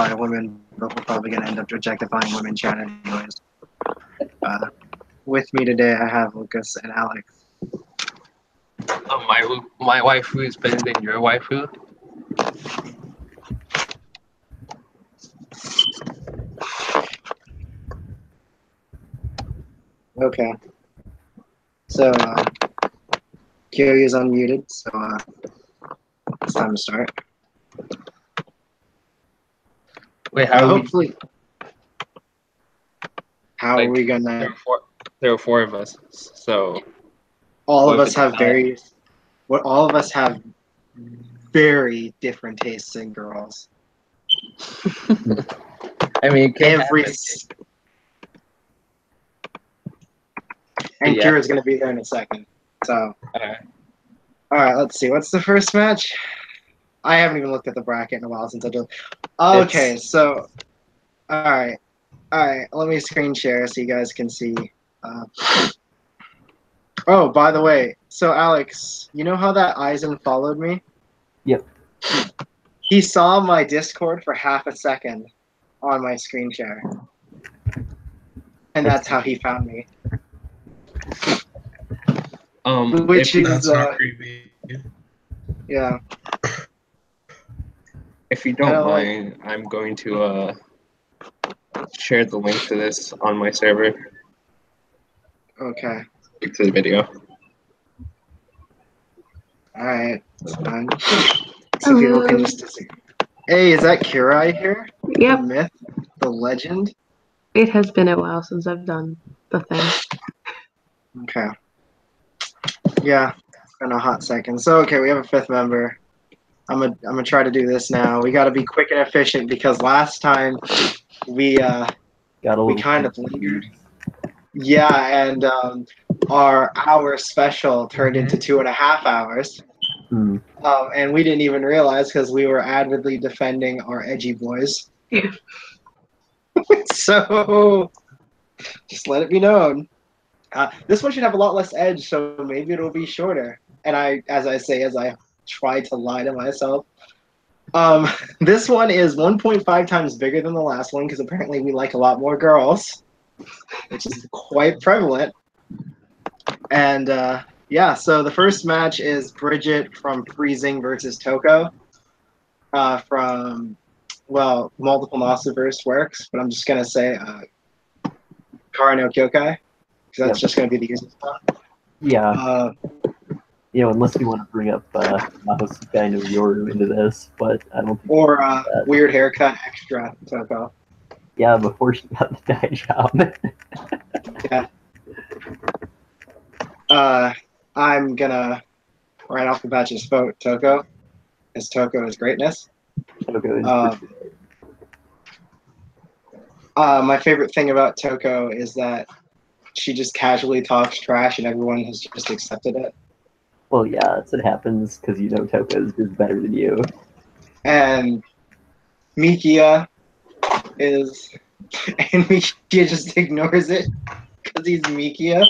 objectify women, but we're probably gonna end up objectifying women chat anyways. With me today, I have Lucas and Alex. My waifu is better than your waifu. Okay. So, Kyo is unmuted, so it's time to start. Wait, how hopefully, how are we gonna? There are four of us, so all of us have all of us have very different tastes in girls. I mean, and Kira's gonna be there in a second. So, all right, let's see. What's the first match? I haven't even looked at the bracket in a while since I did. Okay, so, all right. Let me screen share so you guys can see. Oh, by the way, so Alex, you know how that Eisen followed me? Yep. He saw my Discord for half a second on my screen share, and that's how he found me. Which is not creepy. Yeah. If you don't mind, I'm going to share the link to this on my server. Okay. To the video. Alright, that's fine. So people can just disagree. Hey, is that Kirai here? Yep. The myth? The legend? It has been a while since I've done the thing. Okay. Yeah, it's been a hot second. So, okay, we have a fifth member. I'm gonna try to do this now. We gotta be quick and efficient because last time we kind of lingered. Yeah, and our hour special turned into 2.5 hours. And we didn't even realize because we were avidly defending our edgy boys. So, just let it be known. This one should have a lot less edge, so maybe it'll be shorter. And as I try to lie to myself. This one is 1.5 times bigger than the last one because apparently we like a lot more girls, which is quite prevalent. And yeah, so the first match is Bridget from Freezing versus Toko from, well, multiple Nasuverse works, but I'm just going to say Kara no Kyokai, because that's just going to be the easiest one. Yeah. Unless you want to bring up Mahosukai no Yoru into this, but I don't think. Or Weird Haircut Extra Toko. Yeah, before she got the dye job. Yeah. I'm gonna right off the bat just vote Toko, as Toko is greatness. Toko is my favorite thing about Toko is that she just casually talks trash and everyone has just accepted it. Well, yeah, that's what happens because Toko is just better than you. And Mikia just ignores it because he's Mikia.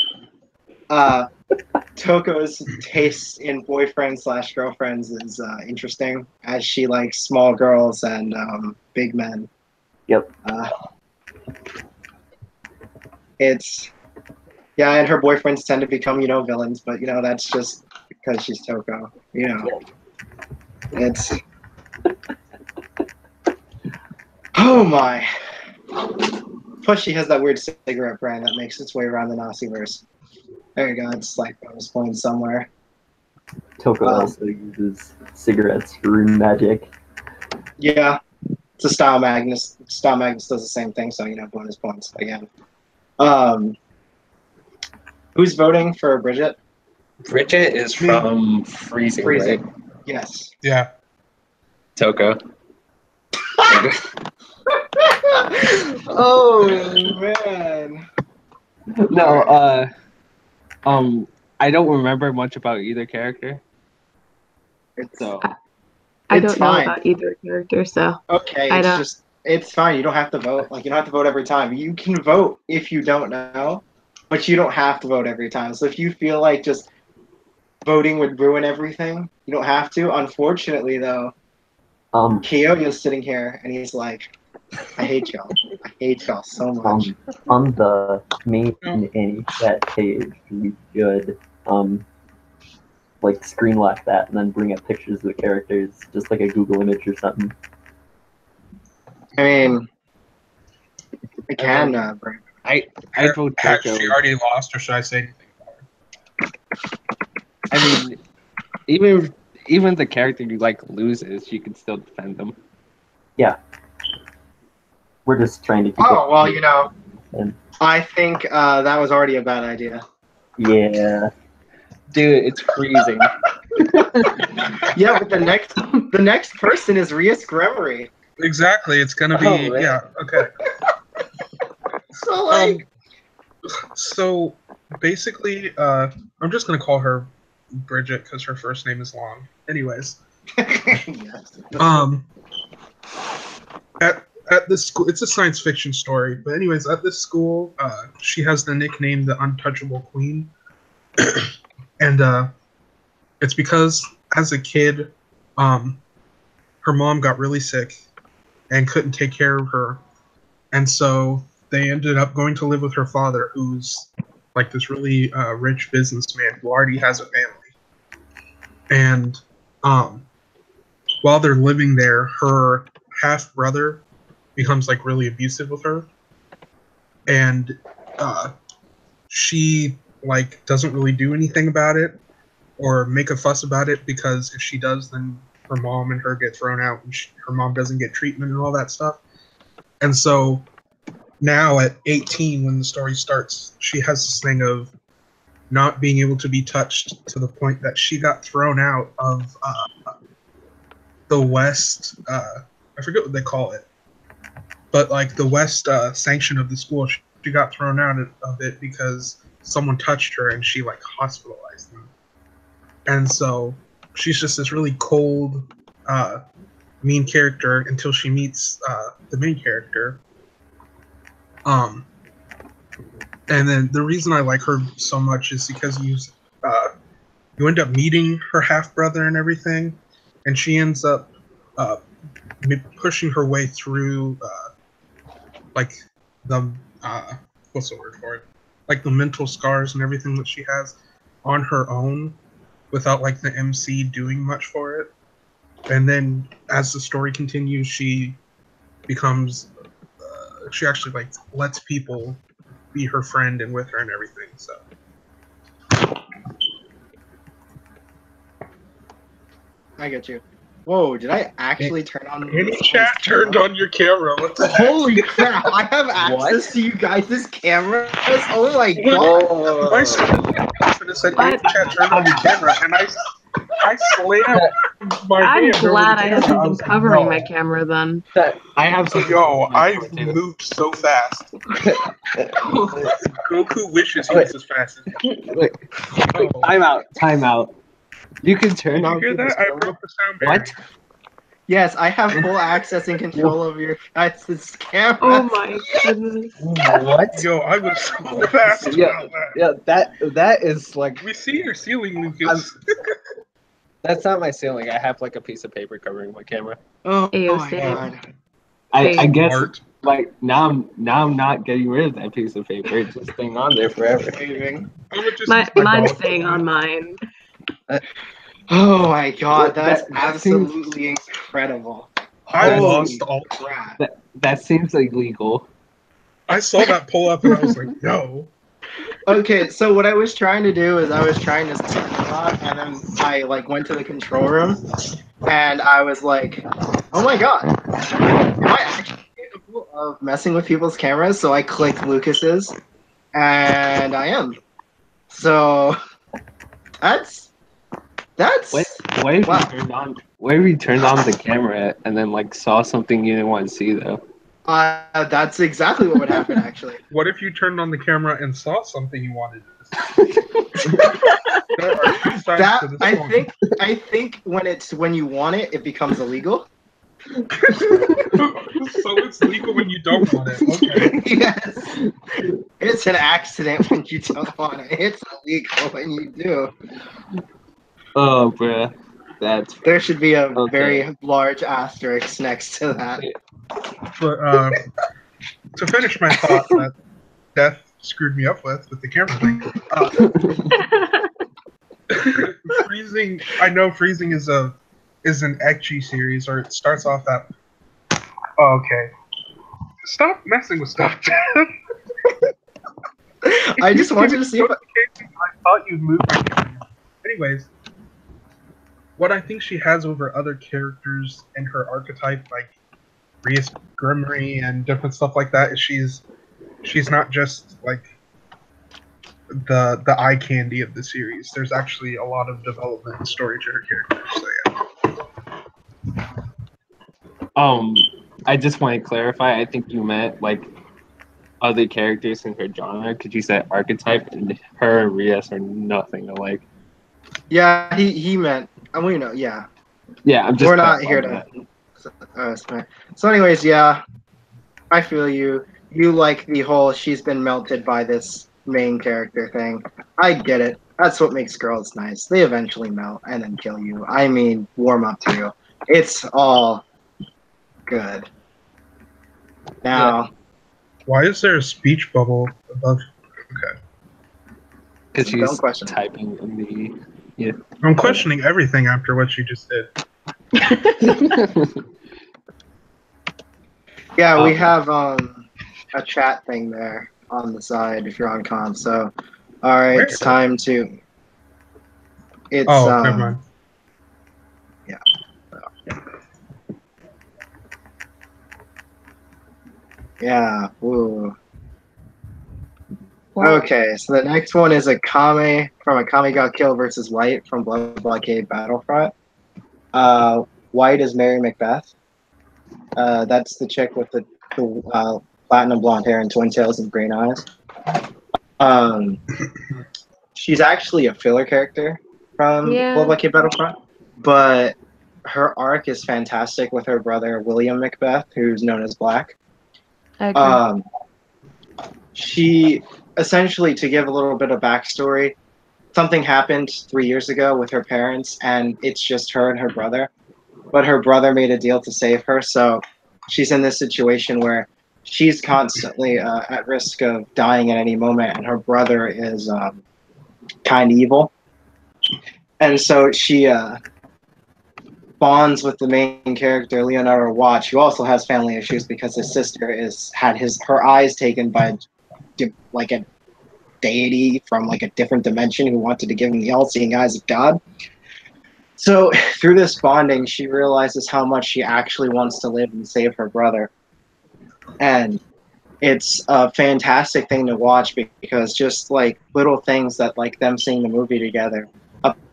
Toko's taste in boyfriend/girlfriends is interesting, as she likes small girls and big men. Yep. And her boyfriends tend to become, villains, but that's just because she's Toko. It's. Oh my! Plus, she has that weird cigarette brand that makes its way around the Nasiverse. There you go. It's like bonus points somewhere. Toko also uses cigarettes for rune magic. Yeah, it's a Style Magnus. Style Magnus does the same thing, so bonus points again. Who's voting for Bridget? Bridget is from Freezing. Right? Yes. Yeah. Toko. Oh man. No, I don't remember much about either character. I don't know about either character, so okay. It's fine. You don't have to vote. You don't have to vote every time. You can vote if you don't know, but you don't have to vote every time. So if you feel like just voting would ruin everything, you don't have to. Unfortunately, though, Kyoyo's sitting here and he's like, I hate y'all. I hate y'all so much. On the main Anichat page, we should like screen lock that and then bring up pictures of the characters, just like a Google image or something. I mean, I can bring. I vote Has Draco. she already lost, or should I say anything about her? I mean, even if the character you like loses, you can still defend them. Yeah. We're just trying to keep Oh up. well, you know, And, I think that was already a bad idea. yeah. Dude, it's freezing. Yeah, but the next person is Rias Gremory. Exactly, it's gonna be Oh, man. yeah. Okay. So like, So basically, I'm just gonna call her Bridget because her first name is long. Anyways, yes. At this school, it's a science fiction story. But anyways, at this school, she has the nickname the Untouchable Queen, and it's because as a kid, her mom got really sick and couldn't take care of her, and so they ended up going to live with her father, who's like this really rich businessman who already has a family. And while they're living there, her half brother becomes like really abusive with her, and she like doesn't really do anything about it or make a fuss about it, because if she does, then her mom and her get thrown out, and her mom doesn't get treatment and all that stuff. And so now at 18, when the story starts, she has this thing of not being able to be touched, to the point that she got thrown out of the West. I forget what they call it, but like the West sanction of the school, she got thrown out of it because someone touched her and she like hospitalized them. And so she's just this really cold, mean character until she meets the main character. And then the reason I like her so much is because you end up meeting her half brother and everything, and she ends up pushing her way through like the what's the word for it? Like the mental scars and everything that she has on her own, without like the MC doing much for it. And then as the story continues, she becomes she actually like lets people be her friend and with her and everything. So I get you. Whoa, did I actually turn on Anichat turned on your camera. What the heck? Holy crap, I have access to you guys' cameras? Oh my god. My screen said Anichat turned on your camera, and I slammed my I'm hand over glad the I camera. haven't been was like, covering no. my camera then. I have some. Yo, I've moved so fast. Goku wishes he was as fast as me. Wait, time out. You can turn Did you on hear people's that? I camera? broke the sound barrier. What? Yes, I have full access and control of your guys' cameras. Oh my goodness. What? Yo, I was so fast about that. Yeah, that is like, We see your ceiling, Lucas. that's not my ceiling. I have like a piece of paper covering my camera. Oh, Ew, my same. god. I guess Smart. like now I'm not getting rid of that piece of paper. It's just staying on there forever. Amazing. I would just use my Mine's dog. staying on mine. Oh my god, That- that's that seems- absolutely incredible. I Holy lost all. crap. That seems illegal. I saw that pull up and I was like, yo. Okay, so what I was trying to do is I was trying to set it up, and then I like went to the control room, and I was like, oh my god, am I actually capable of messing with people's cameras? So I clicked Lucas's, and I am. So that's What if wow. you turned on the camera and then like saw something you didn't want to see though? That's exactly what would happen actually. What if you turned on the camera and saw something you wanted to see? There are two sides That to this I coin. think when you want it, it becomes illegal. So it's legal when you don't want it. Okay. Yes. It's an accident when you don't want it. It's illegal when you do. Oh, bruh, that's There should be a Okay. very large asterisk next to that. But to finish my thought that Death screwed me up with the camera thing. Freezing. I know Freezing is an ecchi series, or it starts off that. Oh, okay. Stop messing with stuff. I just wanted to see if I thought you'd move my camera. Anyways, what I think she has over other characters in her archetype, like Rias Grimmery and different stuff like that, is she's not just like the eye candy of the series. There's actually a lot of development and story to her character. So yeah. I just want to clarify. I think you meant like other characters in her genre, because you said archetype, and her and Rias are nothing alike. Yeah, he meant. We know. Yeah, Yeah, I'm just. we're not here to. So, anyways, yeah, I feel you. You like the whole she's been melted by this main character thing. I get it. That's what makes girls nice. They eventually melt and then kill you. I mean, warm up to you. It's all good. Now, Why is there a speech bubble above? Okay. Because Don't she's question it. typing in the. Yeah. I'm questioning everything after what she just did. yeah, we have a chat thing there on the side if you're on comp. So, all right, Where? it's time to. It's Oh, never mind. Yeah. Ooh. Wow. Okay, so the next one is a Kame from a Kame Got Killed versus White from Blood Blockade Battlefront. White is Mary Macbeth. That's the chick with the platinum blonde hair and twin tails and green eyes. She's actually a filler character from Yeah. Blood Blockade Battlefront, but her arc is fantastic with her brother William Macbeth, who's known as Black. I agree. She essentially, to give a little bit of backstory, something happened 3 years ago with her parents, and it's just her and her brother. But her brother made a deal to save her, so she's in this situation where she's constantly at risk of dying at any moment, and her brother is kind of evil. And so she bonds with the main character, Leonardo Watch, who also has family issues because his sister had her eyes taken by like a deity from like a different dimension who wanted to give him the all-seeing eyes of God. So through this bonding, she realizes how much she actually wants to live and save her brother. And it's a fantastic thing to watch because just like little things that like them seeing the movie together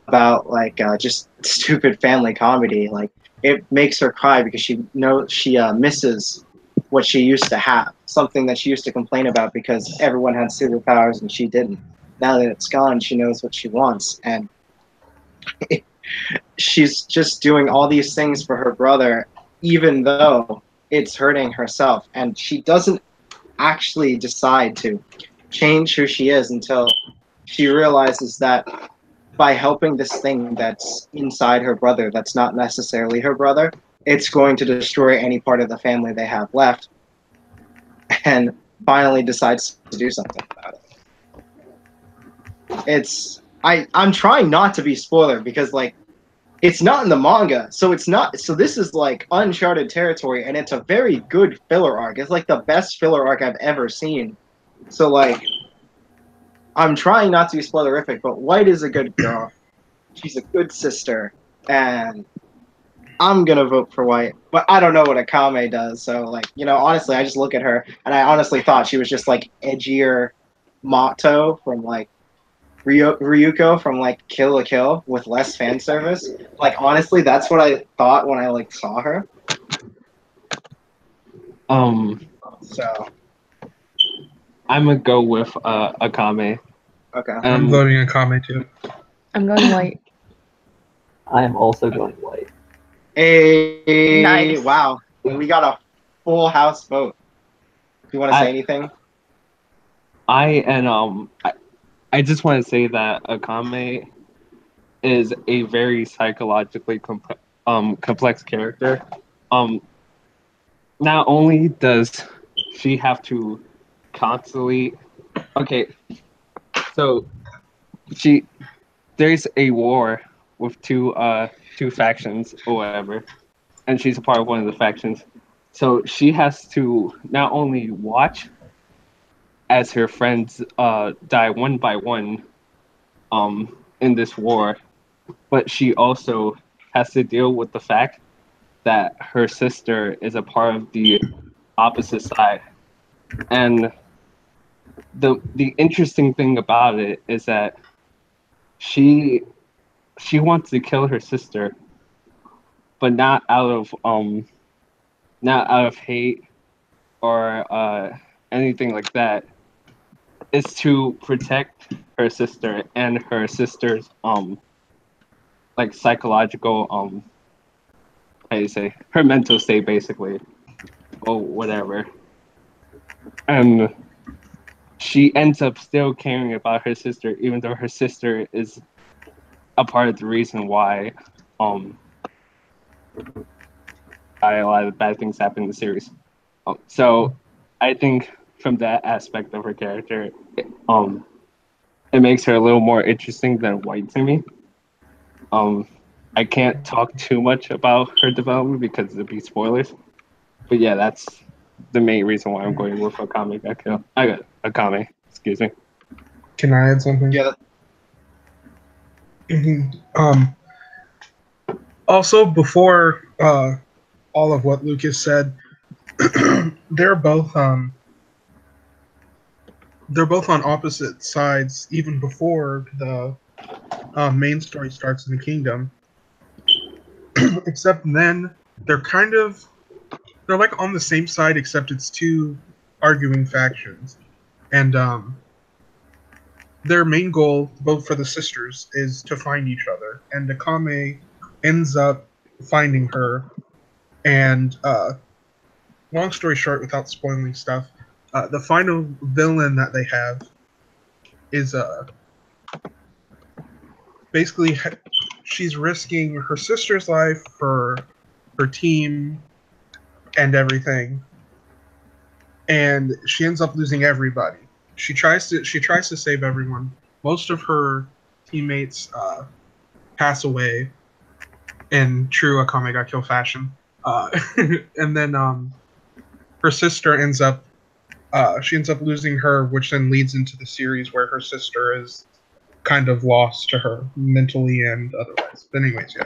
about like just stupid family comedy, like it makes her cry because she knows she misses what she used to have, something that she used to complain about because everyone had superpowers and she didn't. Now that it's gone, she knows what she wants, and she's just doing all these things for her brother, even though it's hurting herself. And she doesn't actually decide to change who she is until she realizes that by helping this thing that's inside her brother, that's not necessarily her brother, it's going to destroy any part of the family they have left, and finally decides to do something about it. I'm trying not to be spoiler because like it's not in the manga, so this is like uncharted territory, and it's a very good filler arc. It's like the best filler arc I've ever seen. So like I'm trying not to be spoilerific, but White is a good girl. She's a good sister, and I'm gonna vote for White. But I don't know what Akame does, so like, honestly, I just look at her and I honestly thought she was just like edgier Mato from like Ryuko from like Kill la Kill with less fan service. Like honestly, that's what I thought when I like saw her. So I'm gonna go with Akame. okay. I'm voting a Kame too. I'm going White. I am also going White. Hey, Nice. wow. We got a full house vote. Do you want to say anything? I just want to say that Akame is a very psychologically complex character. not only does she have to constantly, okay, so there's a war with two factions or whatever, and she's a part of one of the factions. So she has to not only watch as her friends die one by one in this war, but she also has to deal with the fact that her sister is a part of the opposite side. And the interesting thing about it is that she wants to kill her sister, but not out of hate or anything like that. It's to protect her sister and her sister's like psychological how do you say, her mental state basically, or whatever. And she ends up still caring about her sister, even though her sister is a part of the reason why a lot of bad things happen in the series. So I think from that aspect of her character, it makes her a little more interesting than White to me. I can't talk too much about her development because it'd be spoilers. But yeah, that's the main reason why I'm going with Akame ga Kill. I got Akame, excuse me. Can I add something? Yeah. Also, before all of what Lucas said, they're both on opposite sides even before the main story starts in the kingdom. Except then they're like on the same side, except it's two arguing factions, and their main goal, both for the sisters, is to find each other. And Akame ends up finding her. And long story short, without spoiling stuff, the final villain that they have is basically she's risking her sister's life for her team and everything, and she ends up losing everybody. She tries to save everyone. Most of her teammates pass away in true Akame ga Kill fashion, and then her sister ends up losing her, which then leads into the series where her sister is kind of lost to her mentally and otherwise. But anyways, yeah.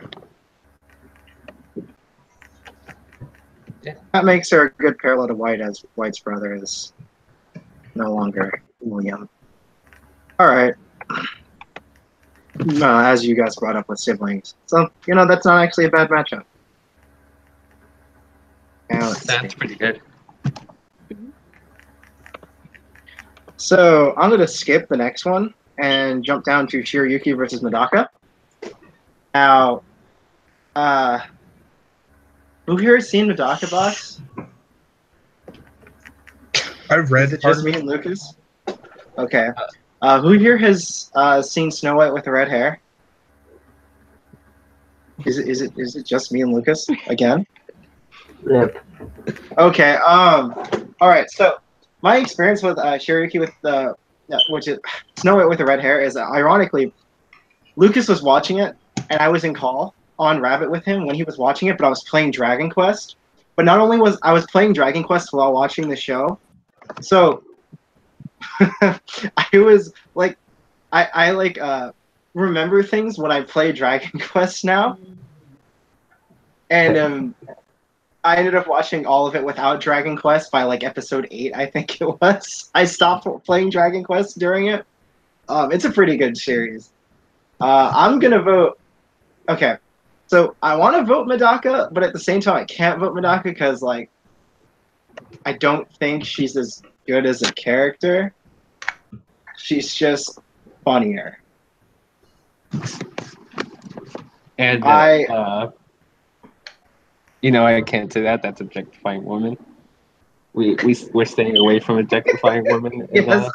That makes her a good parallel to White, as White's brother is no longer William. All right. As you guys brought up with siblings. So, that's not actually a bad matchup. That's pretty good. So, I'm going to skip the next one and jump down to Shiryuki versus Medaka. Now, who here has seen Medaka Box? I've read Is it just me and Lucas? Okay. Who here has seen Snow White with the red hair? Is it just me and Lucas again? Yep. Okay. All right. So my experience with Shiryuki with which is Snow White with the red hair is ironically, Lucas was watching it and I was in call on Rabbit with him when he was watching it, but I was playing Dragon Quest. But not only was I was playing Dragon Quest while watching the show, so I was like, I like remember things when I play Dragon Quest now, and I ended up watching all of it without Dragon Quest by like episode 8, I think it was. I stopped playing Dragon Quest during it. It's a pretty good series. I'm gonna vote. Okay, so I want to vote Medaka, but at the same time I can't vote Medaka because like I don't think she's as good as a character. She's just funnier. And I can't say that. That's objectifying women. We're staying away from objectifying women. Yes.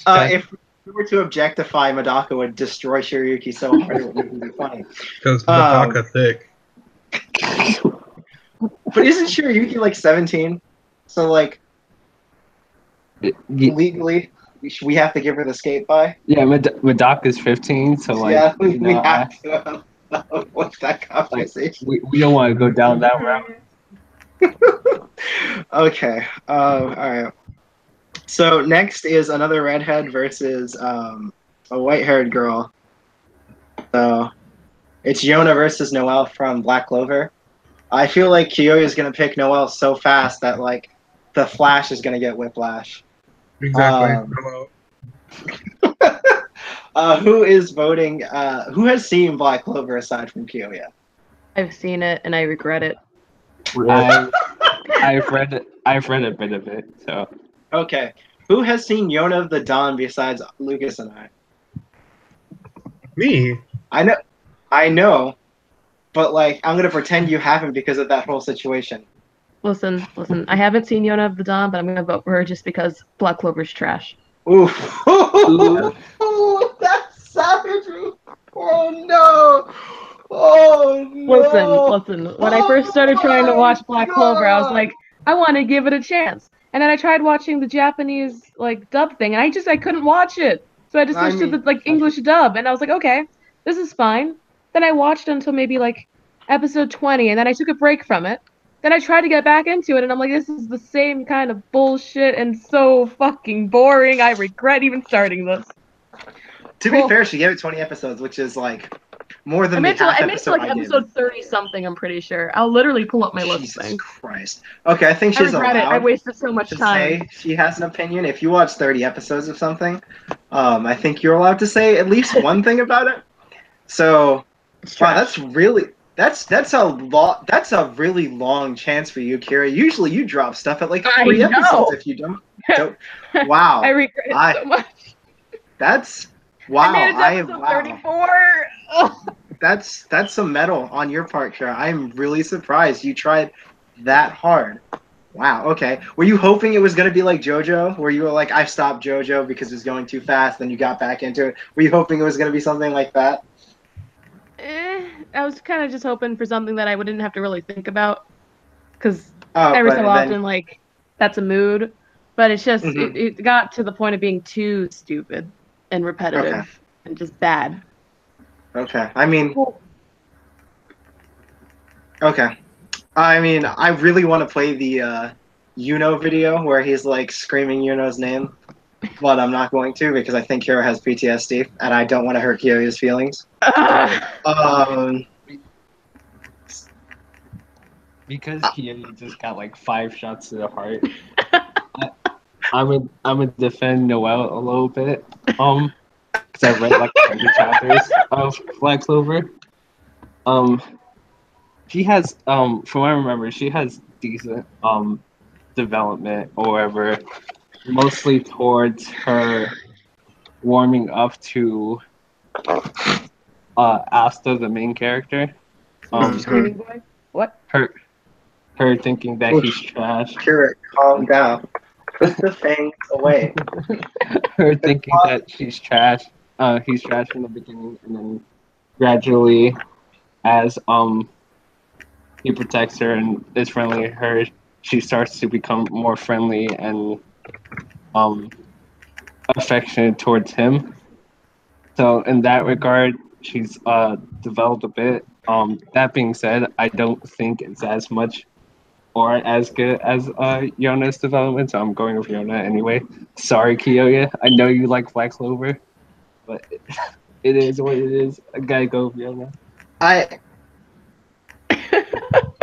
If we were to objectify, Medaka would destroy Shiryuki so hard it wouldn't be funny. Because Medaka thick. But isn't Shiryuki like 17? So like legally, we have to give her the skate by. Yeah, Madaka's 15, so like Yeah, we you know, have to. What's that conversation? we don't want to go down that route. Okay. All right. So next is another redhead versus a white-haired girl. So it's Yona versus Noelle from Black Clover. I feel like Kiyoya is gonna pick Noelle so fast that like the Flash is gonna get whiplash. Exactly. Who is voting? Who has seen Black Clover aside from Kiyoya? I've seen it and I regret it. I've read it. I've read a bit of it. So Okay. Who has seen Yona of the Dawn besides Lucas and I? Me? I know, but like I'm gonna pretend you haven't because of that whole situation. Listen. I haven't seen Yona of the Dawn, but I'm gonna vote for her just because Black Clover's trash. Oof. That's savagery. Oh no. Oh no. Listen. When I first started trying to watch Black Clover, I was like, I want to give it a chance. And then I tried watching the Japanese like dub thing, and I couldn't watch it. So I just switched to the like English dub, and I was like, okay, this is fine. Then I watched until maybe like episode 20, and then I took a break from it. Then I tried to get back into it, and I'm like, this is the same kind of bullshit and so fucking boring. I regret even starting this. To be fair, she gave it 20 episodes, which is like more than I made the half it to episode like I did. episode 30 something, I'm pretty sure. I'll literally pull up my list Jesus thing. Christ. Okay, I think I she's regret it. allowed I wasted so much to time. say she has an opinion. If you watch 30 episodes of something, I think you're allowed to say at least one thing about it. So, wow, that's a really long chance for you, Kira. Usually you drop stuff at like 3 episodes if you don't. Wow. I regret it so much. That's wow. I made it to episode 34. That's some metal on your part, Kira. I'm really surprised you tried that hard. Wow, okay. Were you hoping it was going to be like JoJo, where you were like, I stopped JoJo because it was going too fast, then you got back into it? Were you hoping it was going to be something like that? I was kind of just hoping for something that I wouldn't have to really think about, because every so often, like, that's a mood. But it's just, it got to the point of being too stupid and repetitive and just bad. Okay, I mean, I really want to play the Yuno video where he's like screaming Yuno's name, but I'm not going to because I think Kira has PTSD and I don't want to hurt Kyoya's feelings. Because Kyoya just got like 5 shots to the heart, I'm gonna defend Noelle a little bit. Because I read like 100 chapters of Black Clover. She has from what I remember, she has decent development or whatever, mostly towards her warming up to Asta, the main character. Screaming boy? What? Her thinking that he's trash. Kira, calm down. Put the thing away. Her thinking that she's trash. He's trash in the beginning, and then gradually, as he protects her and is friendly to her, she starts to become more friendly and affectionate towards him. So in that regard, she's developed a bit. That being said, I don't think it's as much or as good as Yona's development, so I'm going with Yona anyway. Sorry, Kyoya. I know you like Black Clover, but it is what it is. I gotta go with Yona.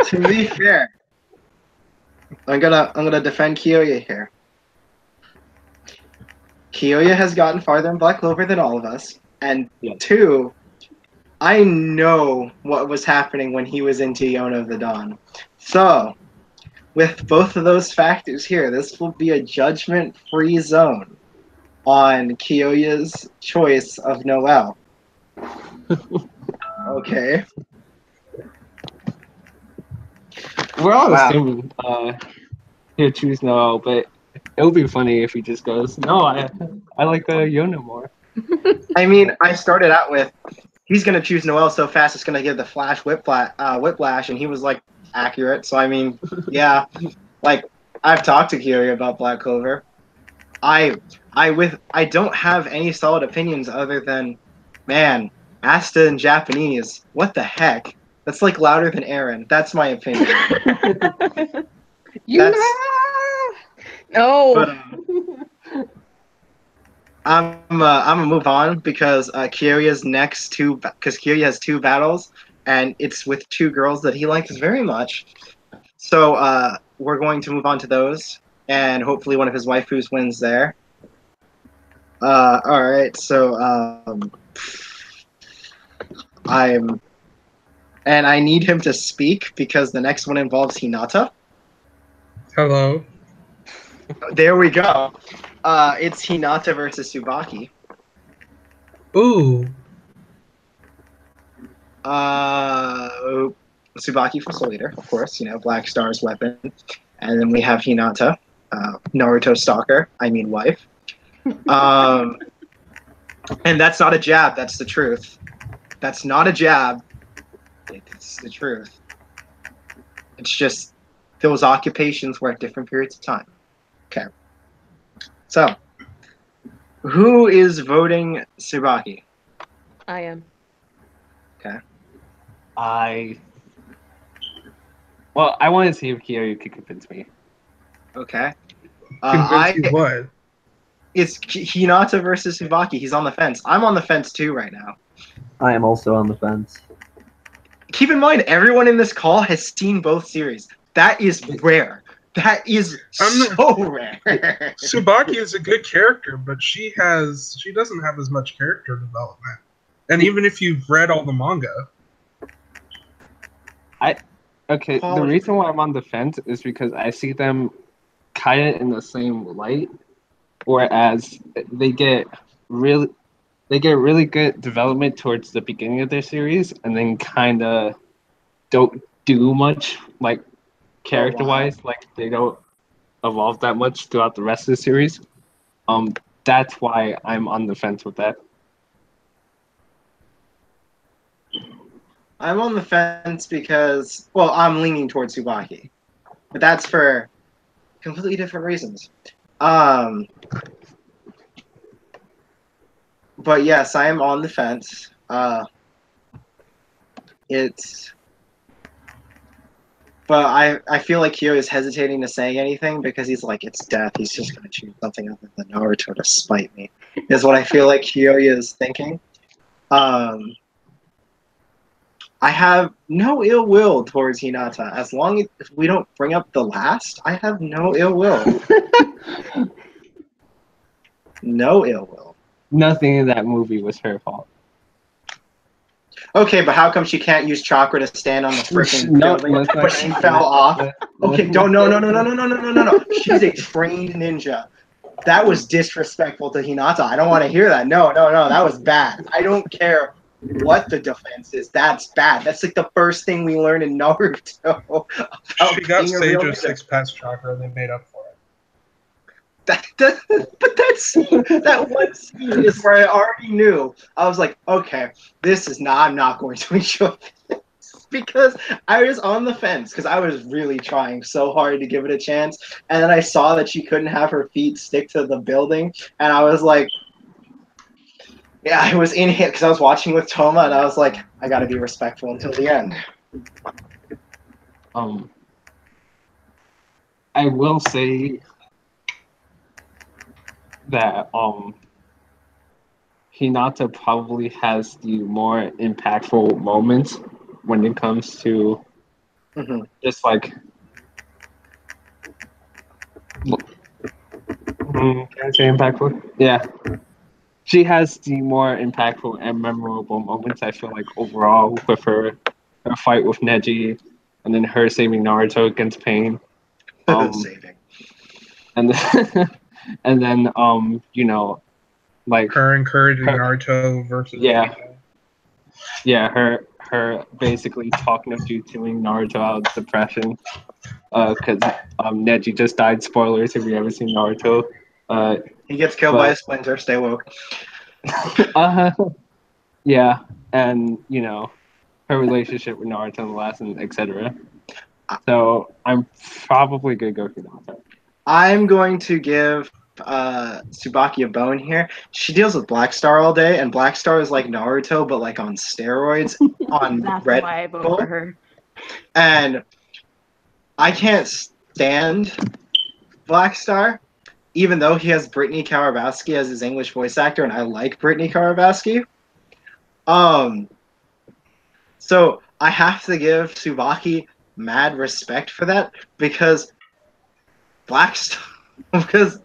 To be fair, I'm gonna defend Kyoya here. Kyoya has gotten farther in Black Clover than all of us, and 2, I know what was happening when he was into Yona of the Dawn. So, with both of those factors here, this will be a judgment-free zone on Kyoya's choice of Noelle. Okay. We're all assuming he'll choose Noelle, but it'll be funny if he just goes, no, I like Yona more. I mean, I started out with, he's going to choose Noelle so fast it's going to give the Flash whiplash, and he was like, accurate. So I mean, yeah, like I've talked to Kiri about Black Clover. I I don't have any solid opinions other than, man, Asta in Japanese. What the heck? That's like louder than Aaron. That's my opinion. You That's no. but I'm gonna move on because Kirya's next two because Kirya has two battles and it's with two girls that he likes very much. So we're going to move on to those and hopefully one of his waifus wins there. All right, so I need him to speak because the next one involves Hinata. Hello. There we go. It's Hinata versus Tsubaki. Ooh. Tsubaki for Soul Eater, of course. You know, Black Star's weapon, and then we have Hinata, Naruto stalker. I mean wife. And that's not a jab. That's the truth. That's not a jab. It's the truth. It's just those occupations were at different periods of time. Okay. So, who is voting Tsubaki? I am. Okay. I want to see if Kiryu could convince me. Okay. Convince you what? It's Hinata versus Tsubaki. He's on the fence. I'm on the fence too right now. I am also on the fence. Keep in mind, everyone in this call has seen both series. That is rare. That is so rare. Tsubaki is a good character, but she doesn't have as much character development. And even if you've read all the manga, The reason why I'm on the fence is because I see them kind of in the same light, whereas they get really good development towards the beginning of their series, and then kind of don't do much like character-wise. Like they don't evolve that much throughout the rest of the series. That's why I'm on the fence with that. I'm on the fence because, well, I'm leaning towards Tsubaki, but that's for completely different reasons. But yes, I am on the fence. But I feel like Kyo is hesitating to say anything because he's like, it's death. He's just going to choose something other than Naruto to spite me, is what I feel like Kyo is thinking. I have no ill will towards Hinata. As long as we don't bring up the last, I have no ill will. No ill will. Nothing in that movie was her fault. Okay, but how come she can't use chakra to stand on the freaking building? But she fell off. Okay, no. She's a trained ninja. That was disrespectful to Hinata. I don't want to hear that. No. That was bad. I don't care what the defense is. That's bad. That's like the first thing we learned in Naruto. she got Sage of 6 Pass chakra and they made up for it. But that one scene is where I already knew. I was like, okay, I'm not going to enjoy this. Because I was on the fence, because I was really trying so hard to give it a chance. And then I saw that she couldn't have her feet stick to the building. And I was like, yeah, I was in it because I was watching with Toma, and I was like, I got to be respectful until the end. I will say that Hinata probably has the more impactful moments when it comes to just like can I say impactful? Yeah. She has the more impactful and memorable moments, I feel like, overall, with her fight with Neji, and then her saving Naruto against Pain. Saving. And then, you know, like her encouraging Naruto versus her basically talking of Jutsuing Naruto out of depression, because Neji just died. Spoilers if you ever seen Naruto. He gets killed by a splinter. Stay woke. Yeah, and you know her relationship with Naruto and the last, and etc. So I'm probably gonna go Hinata. I'm going to give Tsubaki a bone here. She deals with Black Star all day, and Black Star is like Naruto, but like on steroids on That's Red why I vote Bull. for her. And I can't stand Black Star, even though he has Brittany Kawabowski as his English voice actor, and I like Brittany Kawabowski. So I have to give Tsubaki mad respect for that because Black Star, because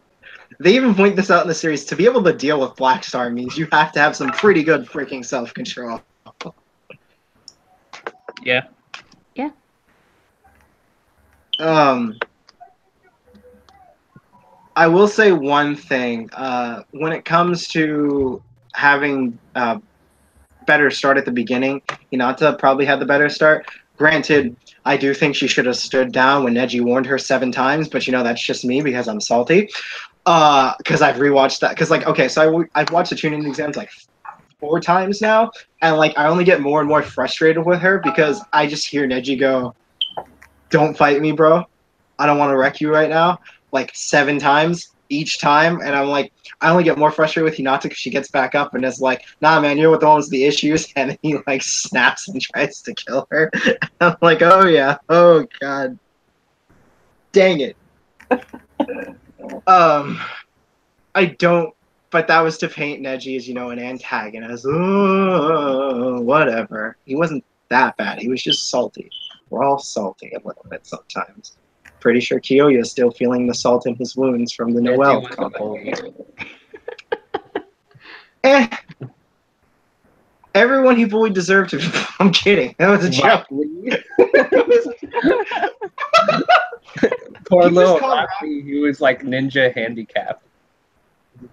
they even point this out in the series, to be able to deal with Black Star means you have to have some pretty good freaking self-control. Yeah. Yeah. I will say one thing. When it comes to having better start at the beginning, Hinata probably had the better start. Granted, I do think she should have stood down when Neji warned her 7 times, but that's just me because I'm salty. Because I've rewatched that. Because I've watched the tuning exams like 4 times now, and like I only get more and more frustrated with her because I just hear Neji go, "Don't fight me, bro. I don't want to wreck you right now." Like 7 times each time, and I'm like, I only get more frustrated with Hinata because she gets back up and is like, "Nah, man, you're the one with the issues," and then he like snaps and tries to kill her. I'm like, oh yeah, oh god, dang it. I don't, but that was to paint Neji as an antagonist. Oh, whatever. He wasn't that bad. He was just salty. We're all salty a little bit sometimes. Pretty sure Kiyoya is still feeling the salt in his wounds from the Noel comment. Everyone he bullied deserved to be. I'm kidding. That was a joke. Poor little Rocky, he was like ninja handicapped.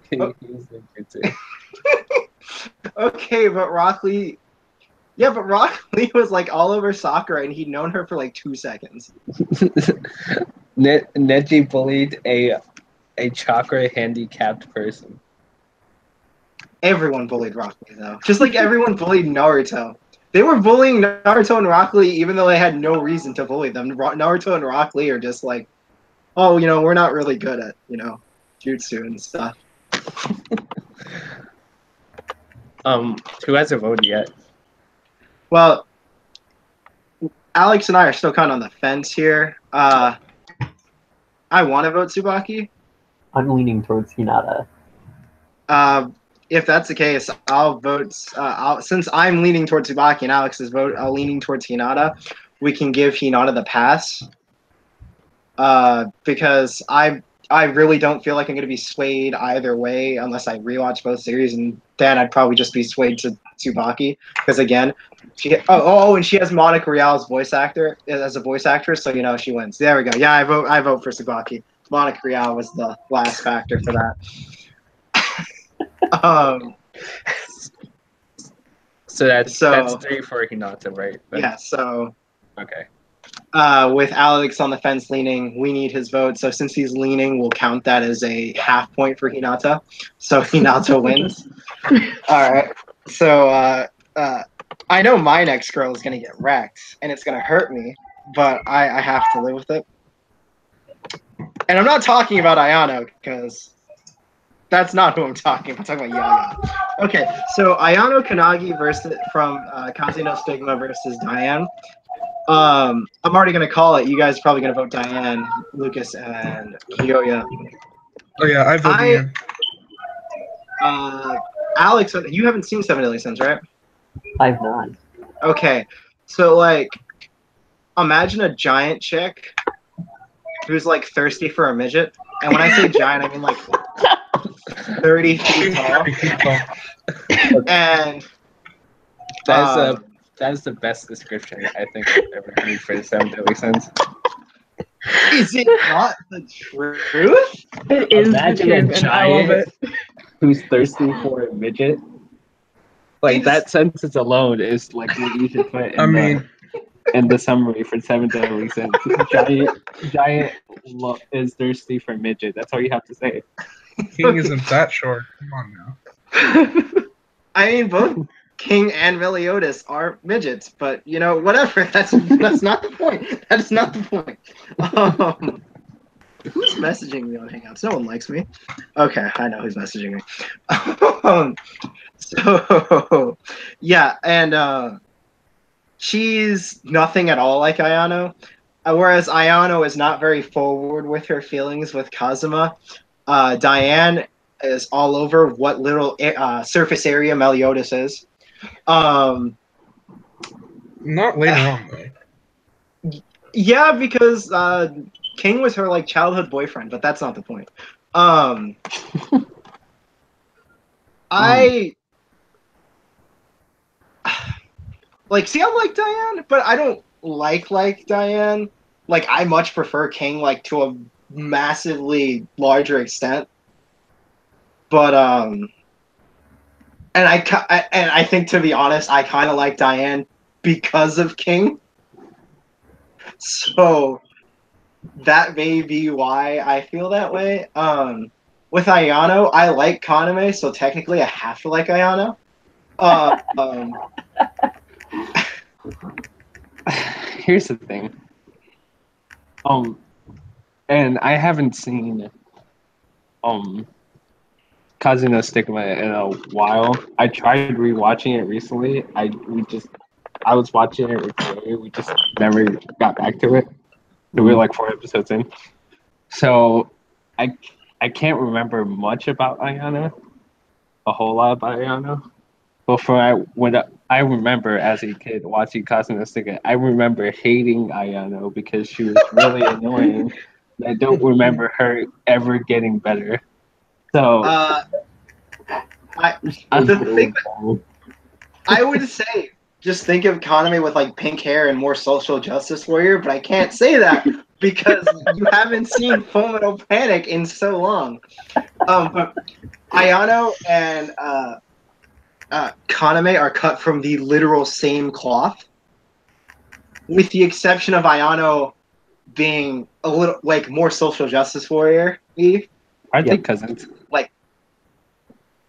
He was ninja too. Okay, but Rockley. Yeah, but Rockley was like all over Sakura, and he'd known her for like 2 seconds. Neji bullied a chakra handicapped person. Everyone bullied Rockley, though. Just like everyone bullied Naruto. They were bullying Naruto and Rockley even though they had no reason to bully them. Naruto and Rockley are just like, oh, we're not really good at, jutsu and stuff. Who hasn't voted yet? Well, Alex and I are still kind of on the fence here. I want to vote Tsubaki. I'm leaning towards Hinata. If that's the case, I'll vote. Since I'm leaning towards Tsubaki and Alex is leaning towards Hinata, we can give Hinata the pass. Because I really don't feel like I'm going to be swayed either way unless I rewatch both series, and then I'd probably just be swayed to Tsubaki because again, and she has Monica Rial's voice actor as a voice actress, so she wins. There we go. Yeah, I vote for Tsubaki. Monica Rial was the last factor for that. So that's 3 for Hinata, right? Yeah. So. Okay. With Alex on the fence leaning, we need his vote. So since he's leaning, we'll count that as a half point for Hinata. So Hinata wins. All right. So I know my next girl is going to get wrecked, and it's going to hurt me, but I have to live with it. And I'm not talking about Ayano, because that's not who I'm talking about. I'm talking about Yaya. Okay, so Ayano Kanagi from Kaze no Stigma versus Diane. I'm already going to call it. You guys are probably going to vote Diane, Lucas, and Kiyoya. Oh, yeah, I vote Diane. Alex, you haven't seen Seven Deadly Sins, right? I've not. Okay, so, imagine a giant chick who's, thirsty for a midget. And when I say giant, I mean, 30 feet tall. And... That is the best description I think I've ever heard for the Seven Deadly Sins. Is it not the truth? It is Imagine the a truth, and I love giant it. who's thirsty for a midget. That sentence alone is what you should put in the summary for Seven Deadly Sins. Giant is thirsty for midget. That's all you have to say. King isn't that short. Come on now. I mean, both King and Meliodas are midgets, but you know, whatever. That's not the point. That's not the point. Who's messaging me on Hangouts? No one likes me. Okay, I know who's messaging me. So yeah, and she's nothing at all like Ayano. Whereas Ayano is not very forward with her feelings with Kazuma. Diane is all over what little surface area Meliodas is. Not later on, though. Yeah, because King was her like childhood boyfriend, but that's not the point. I like see I like Diane, but I don't like Diane. Like I much prefer King like to a massively larger extent. But and I think to be honest, I kind of like Diane because of King. So that may be why I feel that way. With Ayano, I like Kaname, so technically I have to like Ayano. Here's the thing. And I haven't seen Kazuno Stigma in a while. I tried rewatching it recently. I was watching it recently. We just never got back to it. So we're like 4 episodes in. So I can't remember much about Ayano. A whole lot about Ayano. When I remember as a kid watching Kazuno Stigma, I remember hating Ayano because she was really annoying. I don't remember her ever getting better. So I would say just think of Kaname with like pink hair and more social justice warrior, but I can't say that because you haven't seen Fullmetal Panic in so long. But Ayano and Kaname are cut from the literal same cloth, with the exception of Ayano being a little like more social justice warrior. Are they cousins? Like,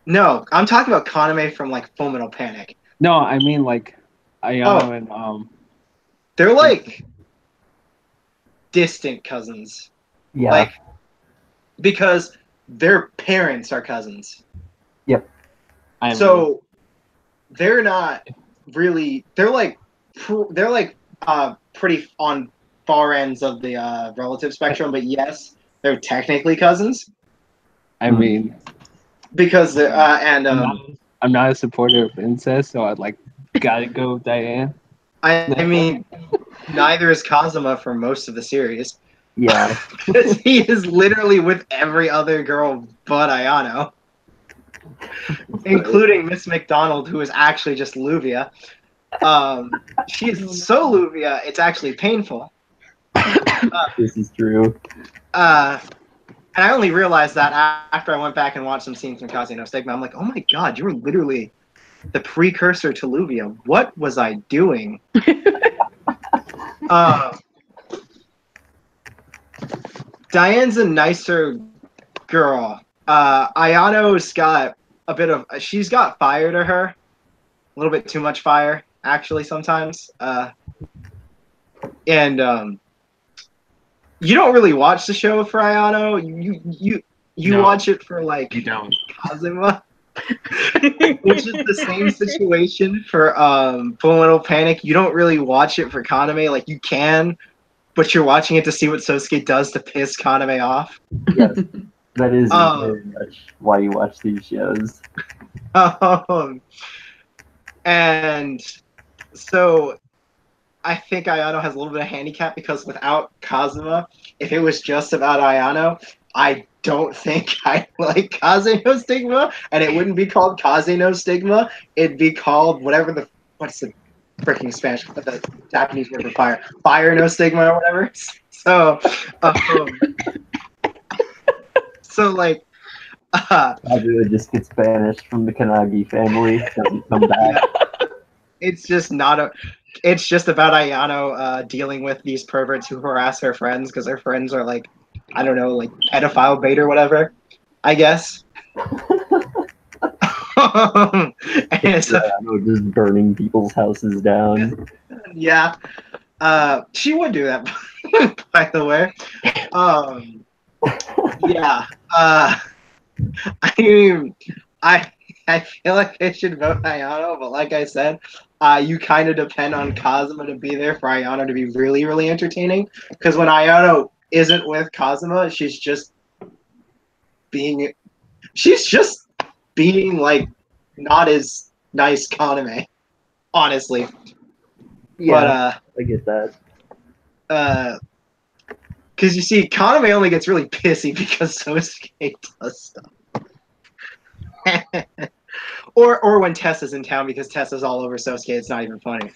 no, I'm talking about Kaname from like Fullmetal Panic. No, I mean like Ayano and they're like distant cousins. Yeah. Like because their parents are cousins. Yep. So they're not really. They're like pretty on far ends of the relative spectrum. But yes, they're technically cousins. I mean, because I'm not a supporter of incest, so I'd like gotta go with Diane. I mean, neither is Kazuma for most of the series. Yeah. Because he is literally with every other girl but Ayano. Including Miss McDonald, who is actually just Luvia. She's so Luvia, it's actually painful. This is true. And I only realized that after I went back and watched some scenes from Kaze no Stigma. I'm like, oh my god, you were literally the precursor to Luvia. What was I doing? Diane's a nicer girl. Ayano's got a bit of... She's got fire to her. A little bit too much fire, actually, sometimes. And you don't really watch the show for Ayano. You No, watch it for, like, you don't. Kazuma. Which is the same situation for Fullmetal Panic. You don't really watch it for Kaname. Like, you can, but you're watching it to see what Sosuke does to piss Kaname off. Yes. That is very much why you watch these shows. And so I think Ayano has a little bit of handicap because without Kazuma, if it was just about Ayano, I don't think I like Kaze no Stigma, and it wouldn't be called Kaze no Stigma. It'd be called what's the freaking Spanish, the Japanese word for fire no Stigma or whatever. So, so like, Probably would just get banished from the Kanagi family, doesn't come back. it's just not a. It's just about Ayano dealing with these perverts who harass her friends because their friends are like, I don't know, like pedophile bait or whatever, I guess. And so, I know, just burning people's houses down. yeah, she would do that, by the way. Yeah. I mean, I I feel like I should vote Ayano, but like I said, you kind of depend on Kazuma to be there for Ayano to be really, really entertaining. Because when Ayano isn't with Kazuma, being she's just being like not as nice Kaname, honestly. Yeah, I get that. But because you see, Kaname only gets really pissy because Sosuke does stuff. or when Tessa's in town because Tessa's all over Sosuke, it's not even funny.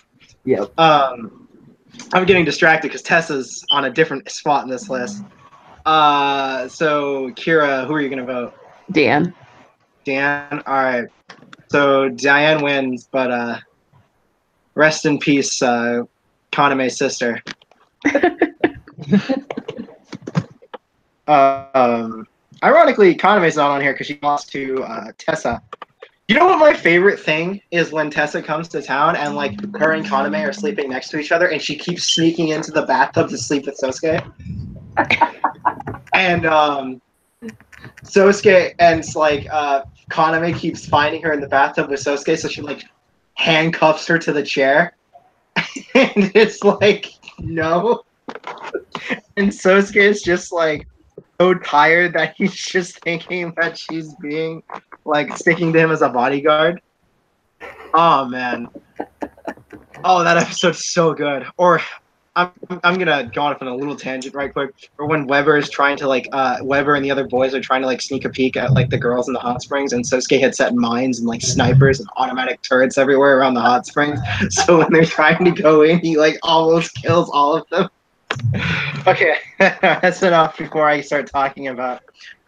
Yeah. I'm getting distracted because Tessa's on a different spot in this list. So Kira, who are you gonna vote? Dan. Dan. All right. So Diane wins, but rest in peace, Kaname's sister. Ironically, Kaname's not on here because she lost to Tessa. You know what my favorite thing is when Tessa comes to town and like her and Kaname are sleeping next to each other and she keeps sneaking into the bathtub to sleep with Sosuke. And Sosuke and like Kaname keeps finding her in the bathtub with Sosuke, so she like handcuffs her to the chair. And it's like, no. And Sosuke is just like so tired that he's just thinking that she's being like sticking to him as a bodyguard. Oh man. Oh, that episode's so good. Or I'm gonna go off on a little tangent right quick. Or when Weber is trying to like Weber and the other boys are trying to like sneak a peek at like the girls in the hot springs, and Sosuke had set mines and like snipers and automatic turrets everywhere around the hot springs. So when they're trying to go in, he like almost kills all of them. Okay, that's enough before I start talking about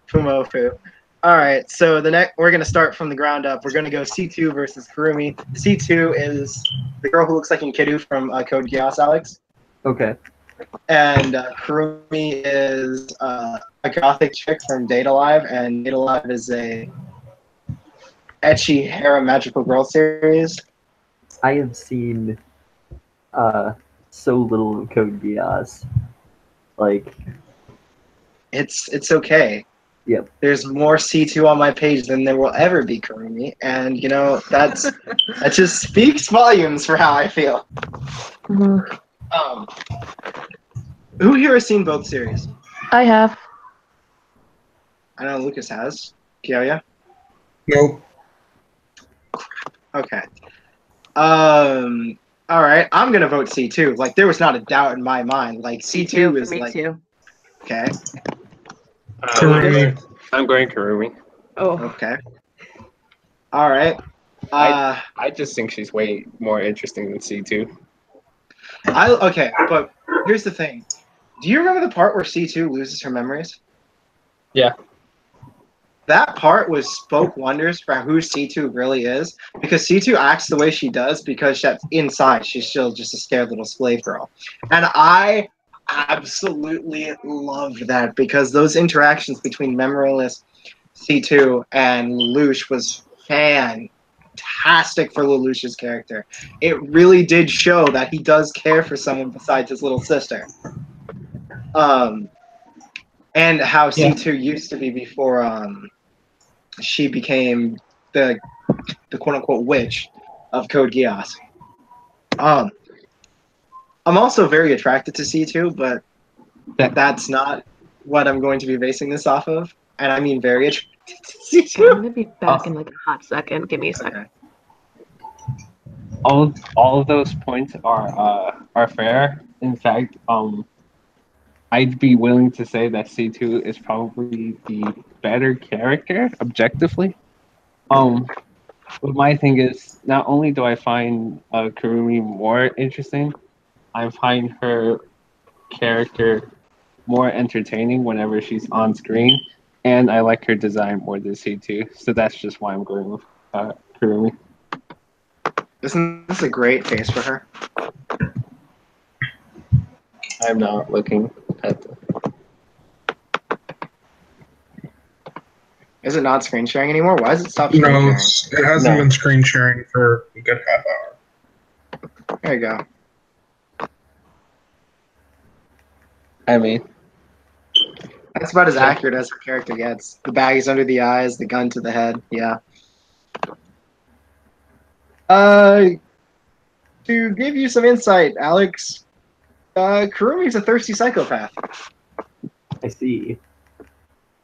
Fumofu. All right, so we're gonna start from the ground up. We're gonna go C2 versus Kurumi. C2 is the girl who looks like Enkidu from Code Geass, Alex. Okay. And Kurumi is a gothic chick from Date Alive, and Date Alive is a ecchi Hera magical girl series. I have seen so little of Code Geass. Like, It's okay. Yep. There's more C2 on my page than there will ever be Kurumi, and you know that just speaks volumes for how I feel. Who here has seen both series? I have. I know Lucas has. Kyoya? Nope. Okay. All right. I'm gonna vote C2. Like there was not a doubt in my mind. Like C2 is me like too. okay. Kurumi. I'm going Kurumi. Oh. Okay. All right. I just think she's way more interesting than C2. Okay, but here's the thing. Do you remember the part where C2 loses her memories? Yeah. That part spoke wonders for who C2 really is, because C2 acts the way she does because that's inside she's still just a scared little slave girl. And I absolutely love that because those interactions between memoryless C2 and Lelouch was fantastic for Lelouch's character. It really did show that he does care for someone besides his little sister. And how C2 used to be before she became the quote unquote witch of Code Geass. I'm also very attracted to C2, but that's not what I'm going to be basing this off of. And I mean very attracted to C2. Okay, I'm gonna be back in like a hot second. Give me a second. Okay. All of those points are fair. In fact, I'd be willing to say that C2 is probably the better character objectively. But my thing is, not only do I find Kurumi more interesting, I find her character more entertaining whenever she's on screen, and I like her design more than C2. So that's just why I'm going with Kurumi. Isn't this a great face for her? I'm not looking at the... Is it not screen sharing anymore? Why does it stop screen No, sharing? it hasn't No. been screen sharing for a good half hour. There you go. I mean, That's about as accurate as her character gets. The baggies under the eyes, the gun to the head. Yeah. To give you some insight, Alex, Kurumi's a thirsty psychopath. I see.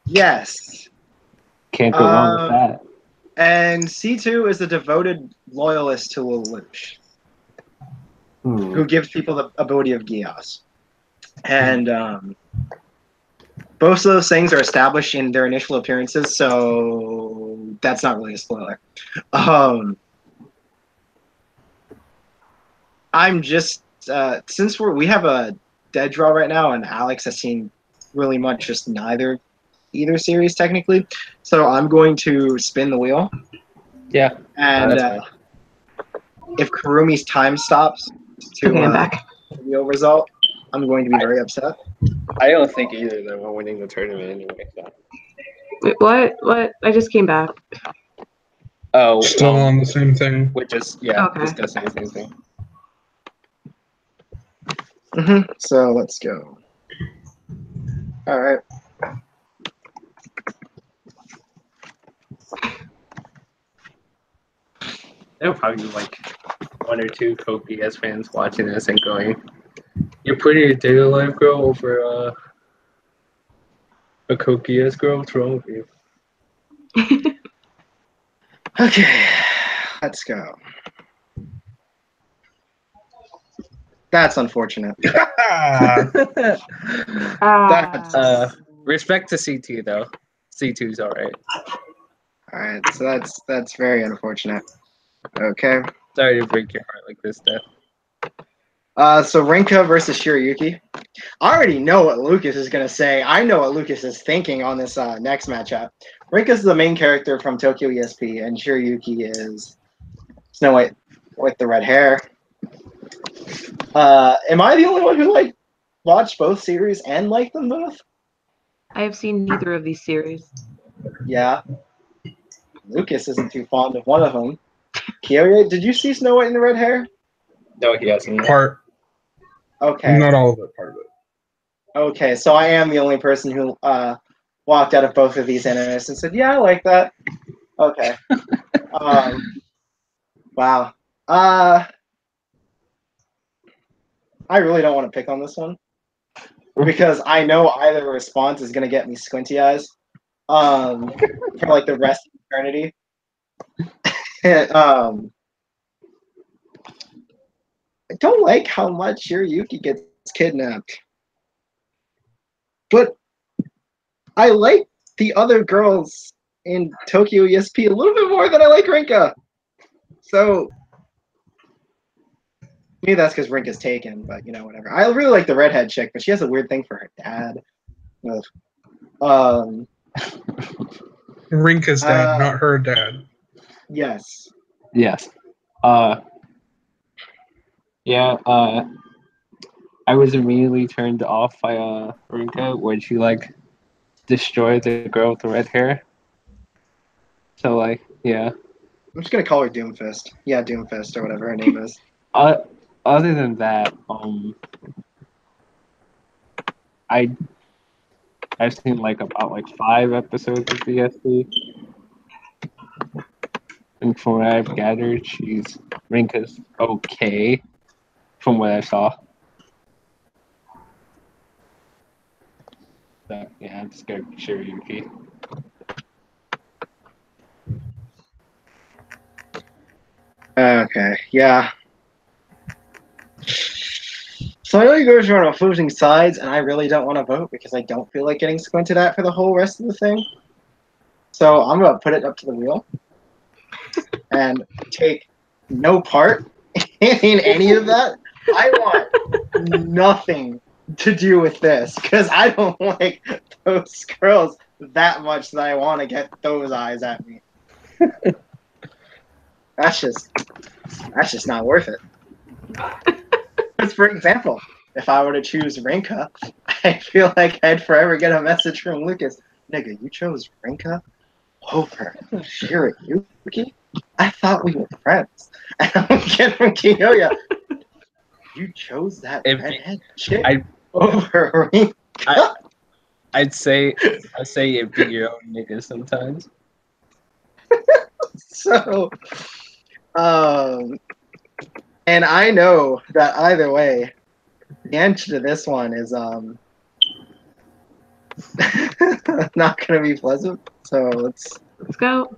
Yes. can't go wrong with that. And C2 is a devoted loyalist to Lelouch, who gives people the ability of Gios. And both of those things are established in their initial appearances, so that's not really a spoiler. I'm just since we have a dead draw right now, and Alex has seen really much just either series technically, so I'm going to spin the wheel. Yeah, And that's fine. if Kurumi's time stops to Okay, I'm back. the wheel result, I'm going to be very upset. I don't think either of them are winning the tournament anyway. So. Wait, what? What? I just came back. Oh, Still on the same thing. we're just Okay. discussing the same thing. So let's go. All right. There'll probably be like one or two Code BS fans watching this and going, "You're putting your daily life girl over a Code BS girl? What's wrong with you?" Okay, let's go. That's unfortunate. That's Respect to C2 though. C2's all right. all right. So that's very unfortunate. Okay. Sorry to break your heart like this, Steph. So Rinka versus Shiryuki. I already know what Lucas is gonna say. I know what Lucas is thinking on this next matchup. Rinka's the main character from Tokyo ESP, and Shiryuki is Snow White with the red hair. Am I the only one who watched both series and liked them both? I have seen neither of these series. Yeah. Lucas isn't too fond of one of them. Kiyoya, did you see Snow White and the red hair? No, he hasn't. Okay. Not all of it, part of it. Okay, so I am the only person who walked out of both of these animes and said, "Yeah, I like that." Okay. Wow. I really don't want to pick on this one because I know either response is gonna get me squinty eyes for the rest of eternity. I don't like how much Shiryuki gets kidnapped. But I like the other girls in Tokyo ESP a little bit more than I like Rinka. So maybe that's because Rinka's taken, but whatever. I really like the redhead chick, but she has a weird thing for her dad. Rinka's dad, not her dad. Yes. Yes. Yeah, I was immediately turned off by Rinka when she destroyed the girl with the red hair. So yeah. I'm just gonna call her Doomfist. Yeah, Doomfist or whatever her name is. Other than that, I've seen about 5 episodes of DSP. And from what I've gathered, Rinka's okay from what I saw. So yeah, I'm scared of Shiryuki. Okay, yeah. So I know you guys are on opposing sides, and I really don't want to vote because I don't feel like getting squinted at for the whole rest of the thing. So I'm going to put it up to the wheel and take no part in any of that. I want nothing to do with this because I don't like those girls that much that I want to get those eyes at me. That's just not worth it. Because, for example, if I were to choose Rinka, I feel like I'd forever get a message from Lucas. Nigga, you chose Rinka? over Shiryuki? I thought we were friends. And I'm getting from Kiyoya. You chose that redhead chick over me. I'd say it'd be your own nigga sometimes. So, and I know that either way, the answer to this one is not gonna be pleasant. So let's go.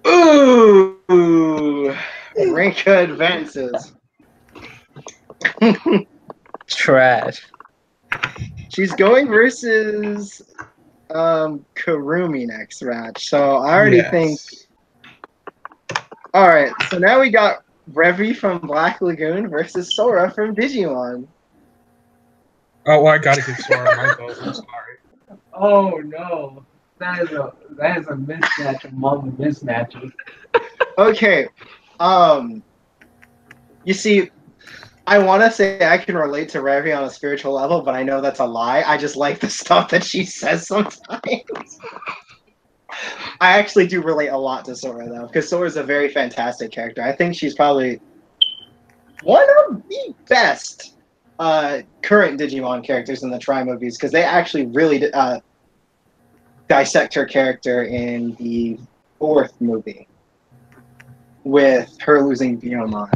Ooh, Rinka advances. Trash. She's going versus Karumi next match. So I already think. All right, so now we got Revi from Black Lagoon versus Sora from Digimon. Oh, well, I gotta give Sora my vote. I'm sorry. Oh no, that is a mismatch among the mismatches. Okay, you see, I want to say I can relate to Revi on a spiritual level, but I know that's a lie. I just like the stuff that she says sometimes. I actually do relate a lot to Sora, though, because Sora's a very fantastic character. I think she's probably one of the best current Digimon characters in the Tri movies, because they actually really dissect her character in the 4th movie with her losing Biyomon.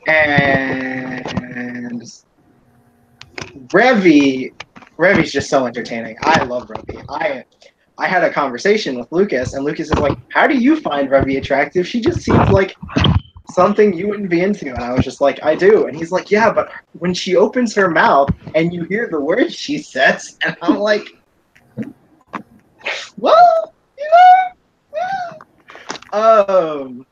And Revi's just so entertaining. I love Revi. I had a conversation with Lucas, and Lucas is like, "How do you find Revi attractive? She just seems like something you wouldn't be into." And I was just like, "I do." And he's like, "Yeah, but when she opens her mouth and you hear the words she says," and I'm like, "Well, you know."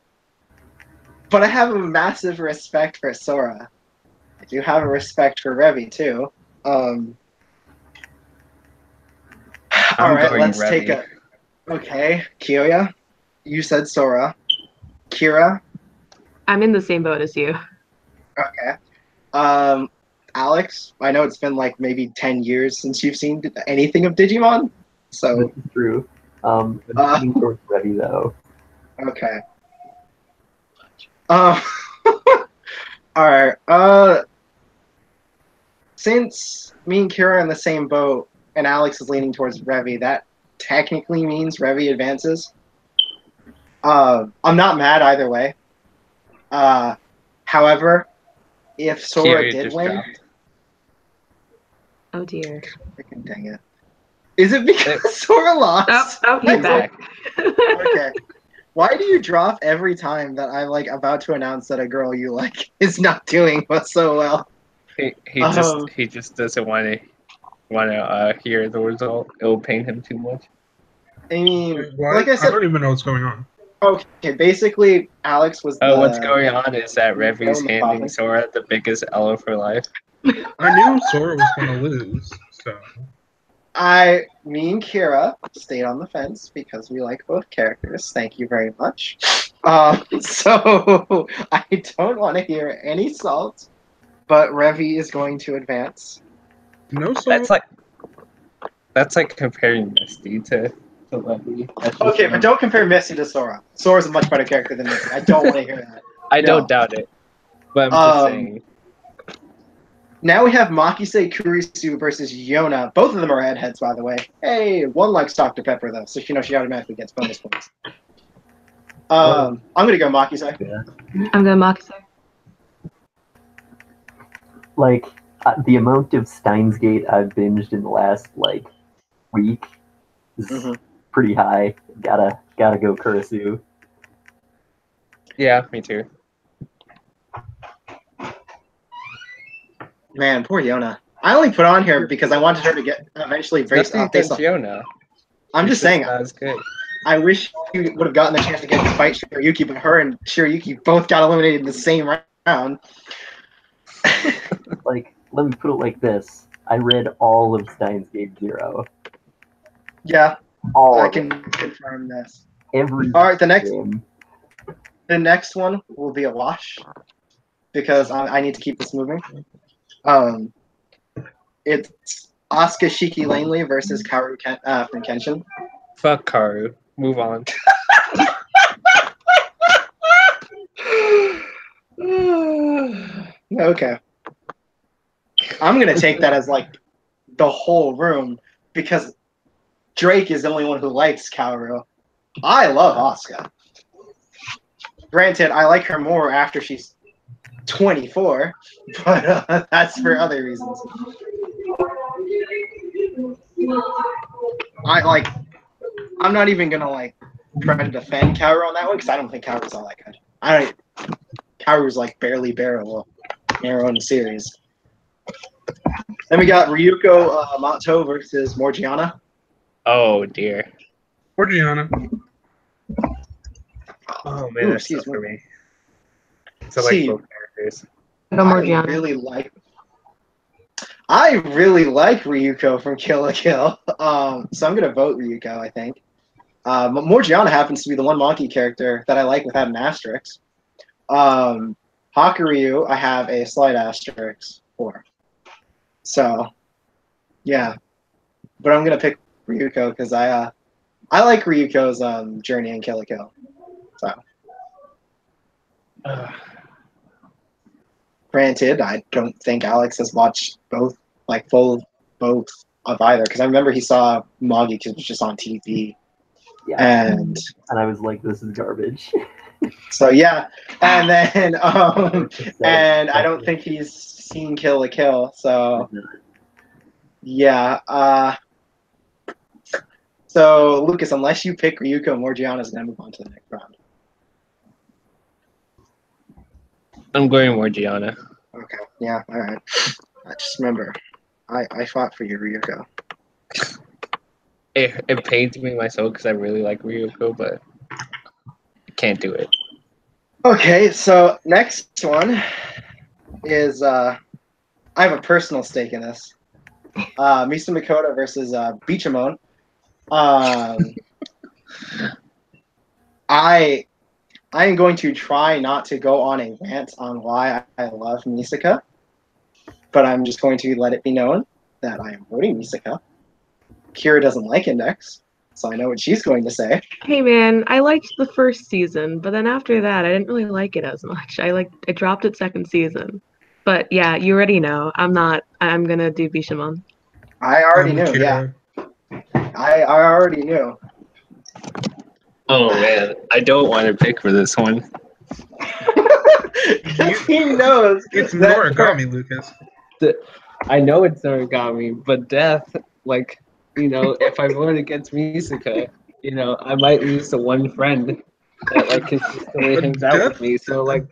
But I have a massive respect for Sora. I do have a respect for Revi too. All right, let's Revi. take a. Okay, Kiyoya, you said Sora. Kira. I'm in the same boat as you. Okay. Alex, I know it's been like maybe 10 years since you've seen anything of Digimon, so. This is true. I'm leaning towards Revi though. Okay. All right. Since me and Kira are in the same boat, and Alex is leaning towards Revi, that technically means Revi advances. I'm not mad either way. However, if Sora did win, dropped. Oh dear. freaking dang it! Is it because Sora lost? Oh, he's back. Okay. Why do you drop every time that I'm like about to announce that a girl you like is not doing so well? He just doesn't want to hear the result. It'll pain him too much. I mean, What? like I said, I don't even know what's going on. Okay, basically, Alex was. What's going on is that Revi's the handing problem. Sora the biggest L of her life. I knew Sora was going to lose, so. Me and Kira stayed on the fence because we like both characters. Thank you very much. So I don't want to hear any salt, but Revi is going to advance. No Sora. That's like comparing Misty to Revi. Okay, but don't compare Misty to Sora. Sora's a much better character than Misty. I don't want to hear that. I don't doubt it, but I'm just saying. Now we have Makise Kurisu versus Yona. Both of them are redheads, by the way. Hey, one likes Dr. Pepper, though, so she automatically gets bonus points. I'm going to go Makise. Yeah. I'm going Makise. Like, the amount of Steins Gate I've binged in the last, like, week is pretty high. Gotta go Kurisu. Yeah, me too. Man, poor Yona. I only put on here because I wanted her to get eventually face off. Yona. I'm just saying. That's good. I wish you would have gotten the chance to get to fight Shiryuki, but her and Shiryuki both got eliminated in the same round. Like, let me put it like this. I read all of Steins Gate 0. Yeah, all I can confirm this. Every all right, the next one will be a wash because I need to keep this moving. It's Asuka Shiki Langley versus Kaoru from Kenshin. Fuck Karu. Move on. Okay. I'm gonna take that as like the whole room because Drake is the only one who likes Kaoru. I love Asuka. Granted, I like her more after she's 24, but that's for other reasons. I'm not even gonna like try to defend Kaoru on that one because I don't think Kaoru's all that good. Kaoru's like barely bearable in her own series. Then we got Ryuko Mato versus Morgiana. Oh dear. Morgiana. Oh man, that's tough for me. So See, like both characters. No, Morgiana. I really like Ryuko from Kill la Kill. So I'm gonna vote Ryuko, I think. But Morgiana happens to be the one Monkey character that I like without an asterisk. Hakuryu, I have a slight asterisk for. So, yeah. But I'm gonna pick Ryuko because I like Ryuko's journey in Kill la Kill. So. Granted, I don't think Alex has watched both of either because I remember he saw Moggy because it was just on TV. Yeah. And I was like, this is garbage. So yeah, and then and I don't think he's seen Kill la Kill. So yeah. So Lucas, unless you pick Ryuko, Morgiana's gonna move on to the next round. I'm going Morgiana. Okay. Yeah. All right. Just remember, I fought for you, Ryuko. It pains me in my soul because I really like Ryuko, but I can't do it. Okay, so next one is I have a personal stake in this. Misa Makoto versus Beachamon. I am going to try not to go on a rant on why I love Misaka, but I'm just going to let it be known that I am voting Misaka. Kira doesn't like Index, so I know what she's going to say. Hey man, I liked the first season, but then after that, I didn't really like it as much. I dropped it second season. But yeah, you already know. I'm gonna do Bishamon. I already knew, yeah. I already knew. Oh man, I don't want to pick for this one. He knows. It's Noragami, Lucas. I know it's Noragami, but Death, like, you know, if I vote against Misaka, you know, I might lose the one friend that like consistently hangs out with me. So like,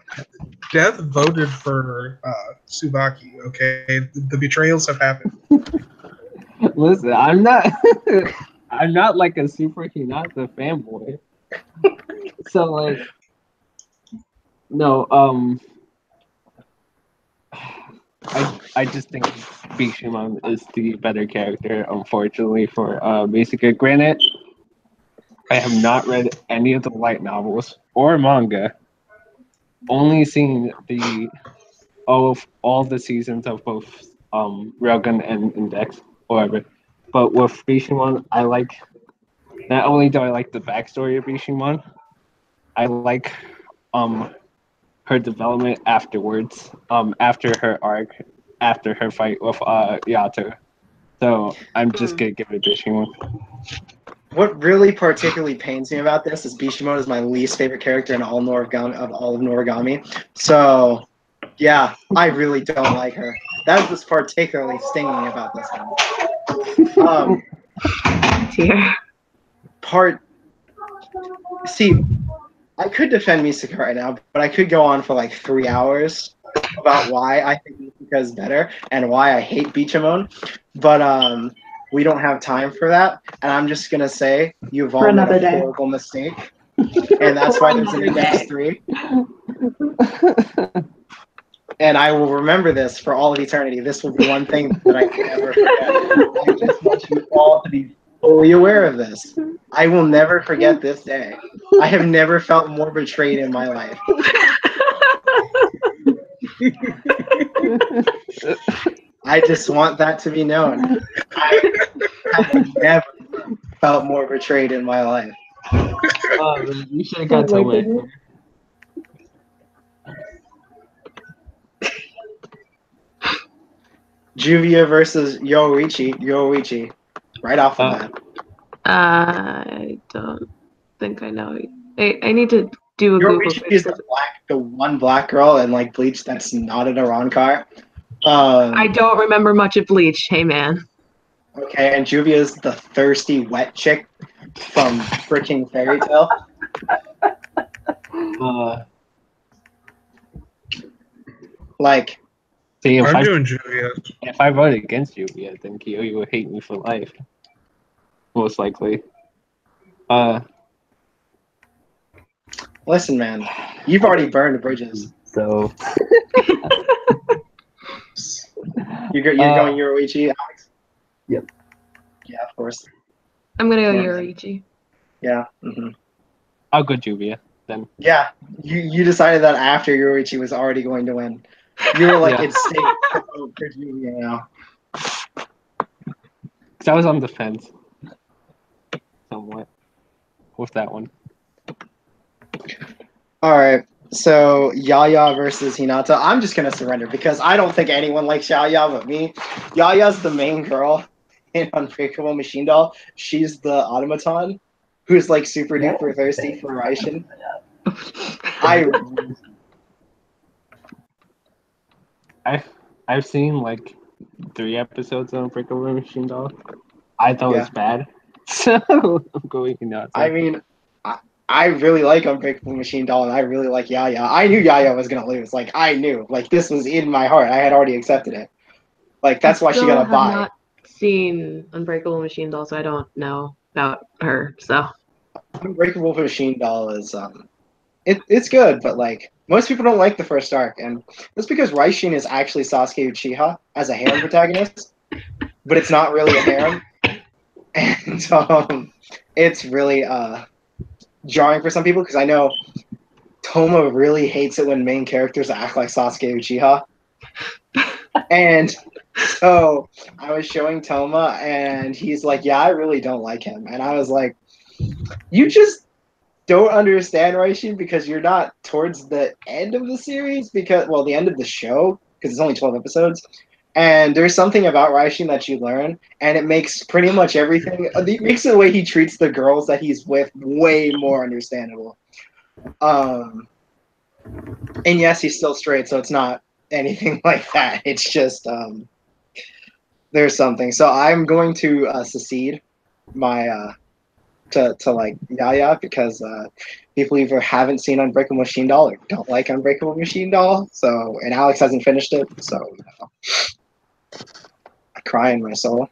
Death voted for Tsubaki. Okay, the betrayals have happened. Listen, I'm not like a super Hinata fanboy. So like, no, I just think Bishamon is the better character, unfortunately, for Misaka. Granted, I have not read any of the light novels or manga. Only seen all the seasons of both Railgun and Index, whatever. But with Bishamon, I like. Not only do I like the backstory of Bishamon, I like her development afterwards. After her arc, after her fight with Yato. So I'm just gonna give it a Bishamon. What really particularly pains me about this is Bishamon is my least favorite character in all of Noragami. So, yeah, I really don't like her. That was particularly stinging about this one. See, I could defend Misaka right now, but I could go on for like 3 hours about why I think Misaka is better and why I hate Beachamon. But we don't have time for that, and I'm just gonna say you've all made a horrible mistake, and that's why there's an Index 3. And I will remember this for all of eternity. This will be one thing that I can never forget. I just want you all to be fully aware of this. I will never forget this day. I have never felt more betrayed in my life. I just want that to be known. I've never felt more betrayed in my life. You should have got Oh my Toma. goodness. Juvia versus Yoichi. Right off the bat. I don't think I know. I need to do a Google Yoichi search. is the one black girl in like Bleach that's not in a Ron car. I don't remember much of Bleach. Hey, man. Okay, and Juvia is the thirsty wet chick from freaking Fairy Tail. Like, See, I'm doing Juvia. if I voted against Juvia, then Kiyoyu would hate me for life. Most likely. listen, man, you've already burned bridges. So You're going Yoichi, Alex? Yep. Yeah, of course. I'm gonna go Yeah. Yoichi. Yeah. Mm-hmm. I'll go Juvia then. Yeah, you decided that after Yoichi was already going to win. You were like, Yeah. it's safe to vote for Juvia now. Because I was on the fence. Somewhat. With that one. All right, so Yaya versus Hinata. I'm just gonna surrender because I don't think anyone likes Yaya but me. Yaya's the main girl in Unbreakable Machine Doll. She's the automaton who's like super duper thirsty for Raishin. I've seen like 3 episodes of Unbreakable Machine Doll. I thought it was bad. So I'm going Hinata. I mean, I really like Unbreakable Machine Doll and I really like Yaya. I knew Yaya was gonna lose. Like I knew. Like this was in my heart. I had already accepted it. Like that's why she got a bye. I have not seen Unbreakable Machine Doll, so I don't know about her. So Unbreakable Machine Doll is it's good, but like most people don't like the first arc, and that's because Raishin is actually Sasuke Uchiha as a harem protagonist, but it's not really a harem, and it's really jarring for some people because I know Toma really hates it when main characters act like Sasuke Uchiha, and so I was showing Toma, and he's like, "Yeah, I really don't like him," and I was like, "You just don't understand Raishin because you're not towards the end of the series the end of the show because it's only 12 episodes and there's something about Raishin that you learn and it makes pretty much everything it makes the way he treats the girls that he's with way more understandable and yes he's still straight so it's not anything like that it's just there's something so I'm going to secede my to like Yaya because people either haven't seen Unbreakable Machine Doll or don't like Unbreakable Machine Doll. So and Alex hasn't finished it, so I cry in my soul.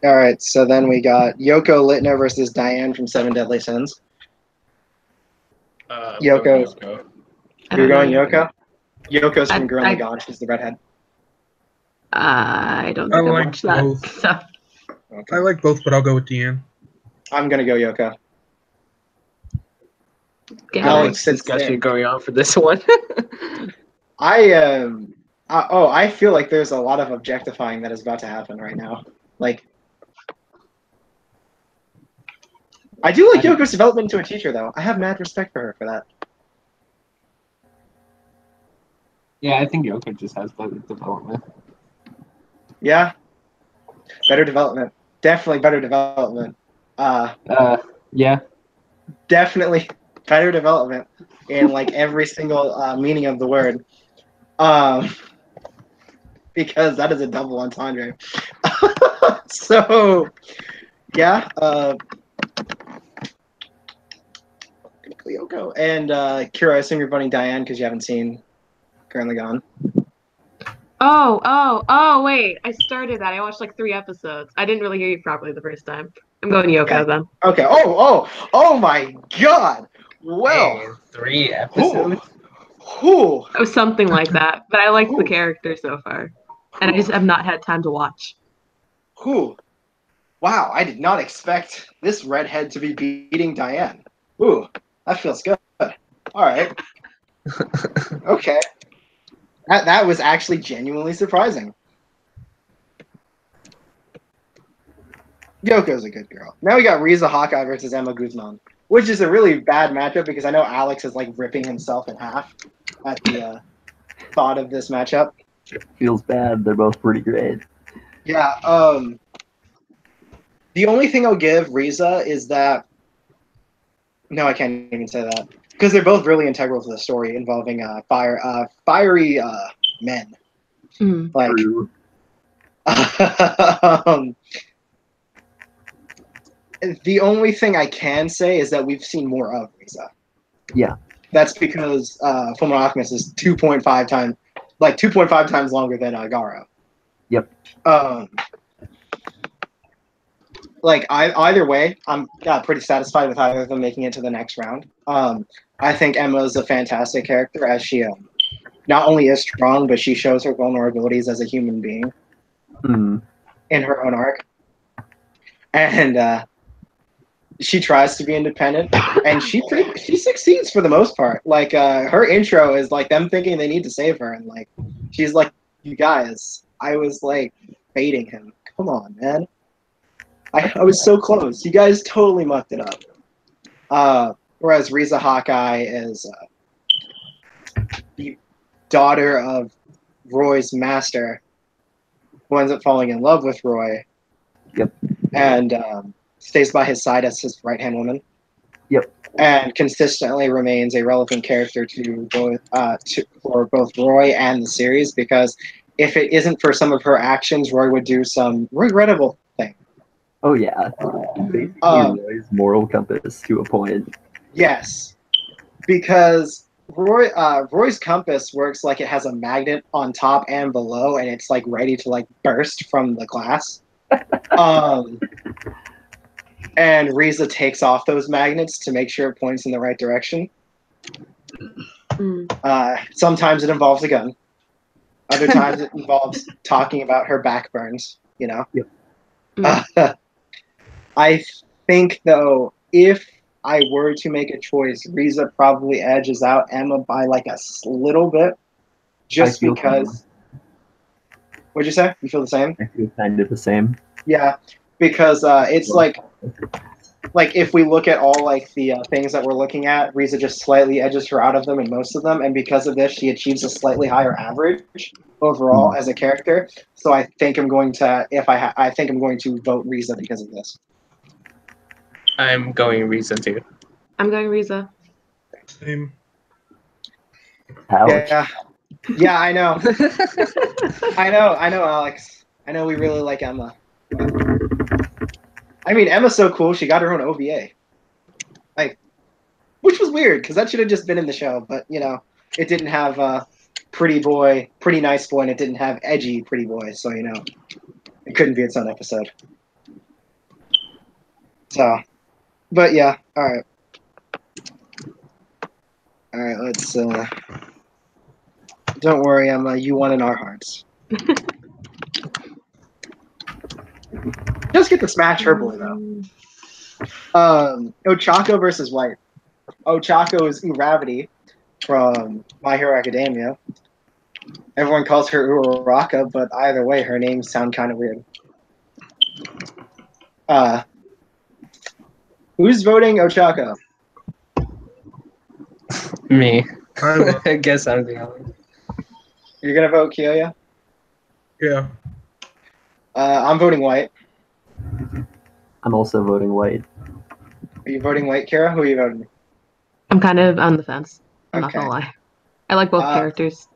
All right, so then we got Yoko Litner versus Diane from Seven Deadly Sins. Yoko. You're going Yoko? Yoko's from Gurren Lagann. She's the redhead. I don't think I like watched that. both. So. Okay. I like both, but I'll go with Deanne. I'm gonna go Yoko. Alex discussion going on for this one. I feel like there's a lot of objectifying that is about to happen right now. Like, I do like Yoko's development into a teacher, though. I have mad respect for her for that. Yeah, I think Yoko just has better development. Yeah, better development. Definitely better development. Yeah. Definitely better development in like every single meaning of the word. Because that is a double entendre. So, yeah. Yoko and Kira, I assume you're voting Diane because you haven't seen Gurren Lagann. Oh, wait. I started that. I watched like 3 episodes. I didn't really hear you properly the first time. I'm going Yoko then. Okay. Oh my God. Well. Hey, 3 episodes? Who? It was something like that. But I liked the character so far. and I just have not had time to watch. Whew. Wow, I did not expect this redhead to be beating Diane. Ooh, that feels good. All right. Okay. That was actually genuinely surprising. Yoko's a good girl. Now we got Riza Hawkeye versus Emma Guzman, which is a really bad matchup because I know Alex is like ripping himself in half at the thought of this matchup. Feels bad. They're both pretty great. Yeah. The only thing I'll give Riza is that. No, I can't even say that because they're both really integral to the story involving fiery men. Mm. Like. True. The only thing I can say is that we've seen more of Riza. Yeah. That's because Fullmetal Alchemist is 2.5 times longer than Garo. Yep. Either way, I'm pretty satisfied with either of them making it to the next round. I think Emma is a fantastic character as she not only is strong, but she shows her vulnerabilities as a human being in her own arc. And she tries to be independent, and she succeeds for the most part. Like her intro is like them thinking they need to save her, and like she's like, "You guys, I was like baiting him. Come on, man. I was so close. You guys totally mucked it up." Whereas Riza Hawkeye is the daughter of Roy's master, who ends up falling in love with Roy. Yep. And stays by his side as his right-hand woman. Yep. And consistently remains a relevant character for both Roy and the series, because if it isn't for some of her actions, Roy would do some regrettable thing. Oh yeah. Basically Roy's moral compass to a point. Yes. Because Roy's compass works like it has a magnet on top and below, and it's like ready to like burst from the glass. And Riza takes off those magnets to make sure it points in the right direction. Sometimes it involves a gun. Other times it involves talking about her back burns, you know? Yep. I think, though, if I were to make a choice, Riza probably edges out Emma by like a little bit. Just because... What'd you say? You feel the same? I feel kind of the same. Yeah, because it's like if we look at all like the things that we're looking at, Riza just slightly edges her out of them in most of them, and because of this, she achieves a slightly higher average overall as a character. So I think I'm going to, I think I'm going to vote Riza because of this. I'm going Riza too. I'm going Riza. Same. Ouch. Yeah, I know. I know, Alex. I know we really like Emma. I mean, Emma's so cool. She got her own OVA, which was weird because that should have just been in the show. But you know, it didn't have pretty nice boy, and it didn't have edgy pretty boy. So you know, it couldn't be its own episode. So, but yeah, all right. Let's. Don't worry, Emma. You won in our hearts. Just get to smash her boy though. Ochako versus White. Ochako is Uravity from My Hero Academia. Everyone calls her Uraraka, but either way, her names sound kind of weird. Who's voting Ochako? Me. I guess I'm the only. You're gonna vote Kyoya? Yeah. I'm voting White. I'm also voting White. Are you voting White, Kira? Who are you voting? I'm kind of on the fence. I'm not Okay. gonna lie. I like both characters.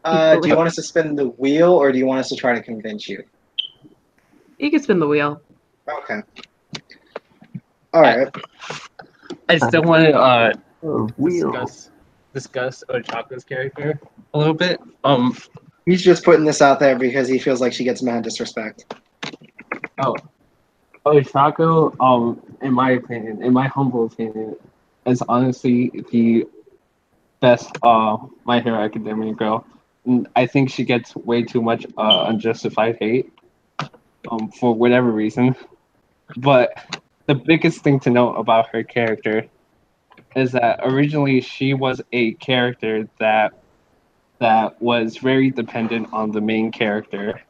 Do you want us to spin the wheel, or do you want us to try to convince you? You can spin the wheel. Okay. All right. I still want Wheel. to discuss Ochako's character a little bit. He's just putting this out there because he feels like she gets mad disrespect. Ochako, in my opinion, in my humble opinion, is honestly the best My Hero Academia girl. I think she gets way too much unjustified hate for whatever reason. But the biggest thing to note about her character is that originally she was a character that was very dependent on the main character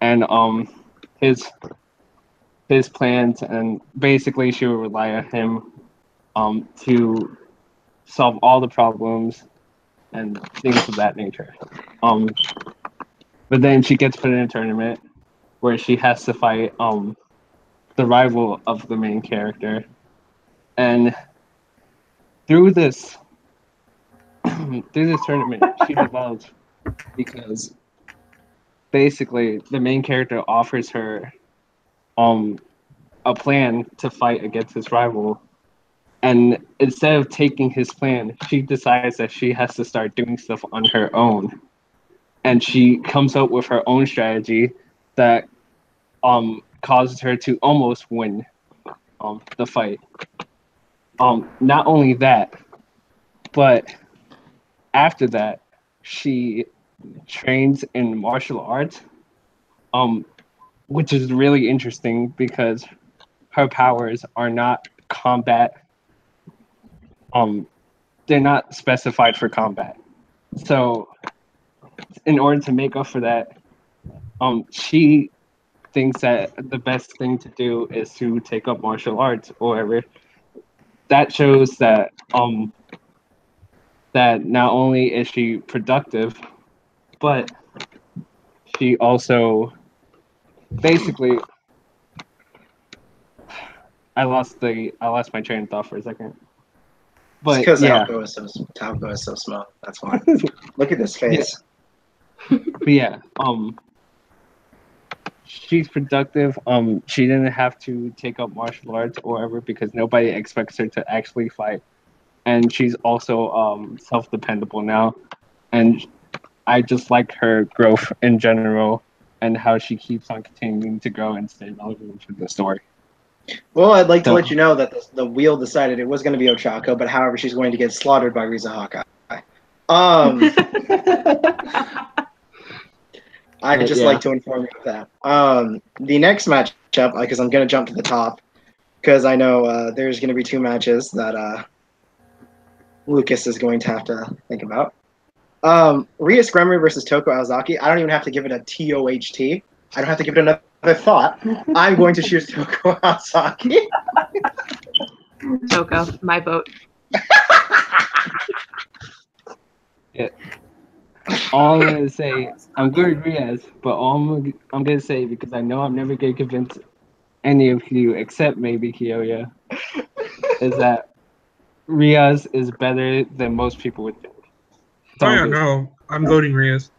and his plans, and basically she would rely on him to solve all the problems and things of that nature. But then she gets put in a tournament where she has to fight the rival of the main character, and through this through this tournament she develops because basically the main character offers her a plan to fight against his rival, and instead of taking his plan she decides that she has to start doing stuff on her own, and she comes up with her own strategy that causes her to almost win the fight. Not only that, but after that she trains in martial arts, which is really interesting because her powers are not combat. They're not specified for combat. So, in order to make up for that, she thinks that the best thing to do is to take up martial arts or whatever. That shows that that not only is she productive, but she also basically I lost my train of thought for a second. But because yeah, Taoko is so small. That's why. Look at this face. but yeah, she's productive. She didn't have to take up martial arts or whatever because nobody expects her to actually fight, and she's also self-dependable now. And I just like her growth in general and how she keeps on continuing to grow and stay relevant to the story. Well, I'd like to let you know that the wheel decided it was going to be Ochako, but however, she's going to get slaughtered by Riza Hawkeye. I'd just like to inform you of that. The next matchup, because I'm going to jump to the top, because I know there's going to be two matches that Lucas is going to have to think about. Rhea Scrumry versus Toko Aozaki. I don't even have to give it a TOHT. I don't have to give it another thought. I'm going to choose Toko Aozaki. Toko, my vote. Yeah. All I'm gonna say, I'm good with Riaz, but all I'm gonna say, because I know I'm never gonna convince any of you except maybe Kiyoya, is that Riaz is better than most people would think. Oh yeah, no, I'm voting Riaz.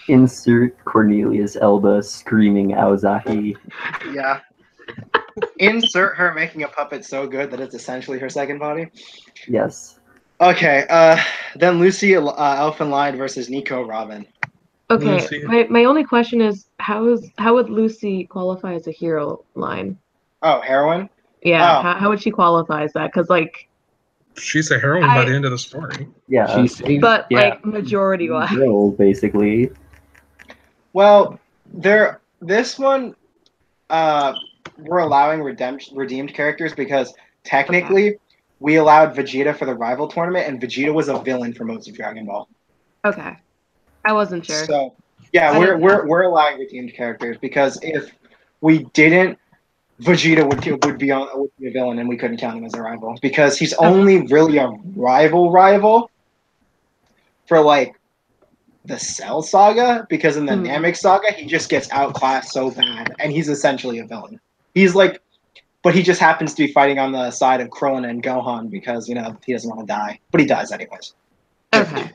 Insert Cornelius Elba screaming Aozaki. Yeah. Insert her making a puppet so good that it's essentially her second body. Yes. Okay, then Lucy Elfenlied versus Nico Robin. Okay, my only question is how would Lucy qualify as a hero line? Oh, heroine? Yeah, how would she qualify as that? Because like she's a heroine by the end of the story. Yeah, but like majority wise, basically. Well, this one, we're allowing redeemed characters because technically we allowed Vegeta for the rival tournament, and Vegeta was a villain for most of Dragon Ball. Okay, I wasn't sure. So yeah, we're allowing redeemed characters because if we didn't, Vegeta would be a villain, and we couldn't count him as a rival because he's only really a rival for like the Cell Saga, because in the Namek Saga he just gets outclassed so bad, and he's essentially a villain. He's like, but he just happens to be fighting on the side of Krillin and Gohan because he doesn't want to die, but he dies anyways. Okay.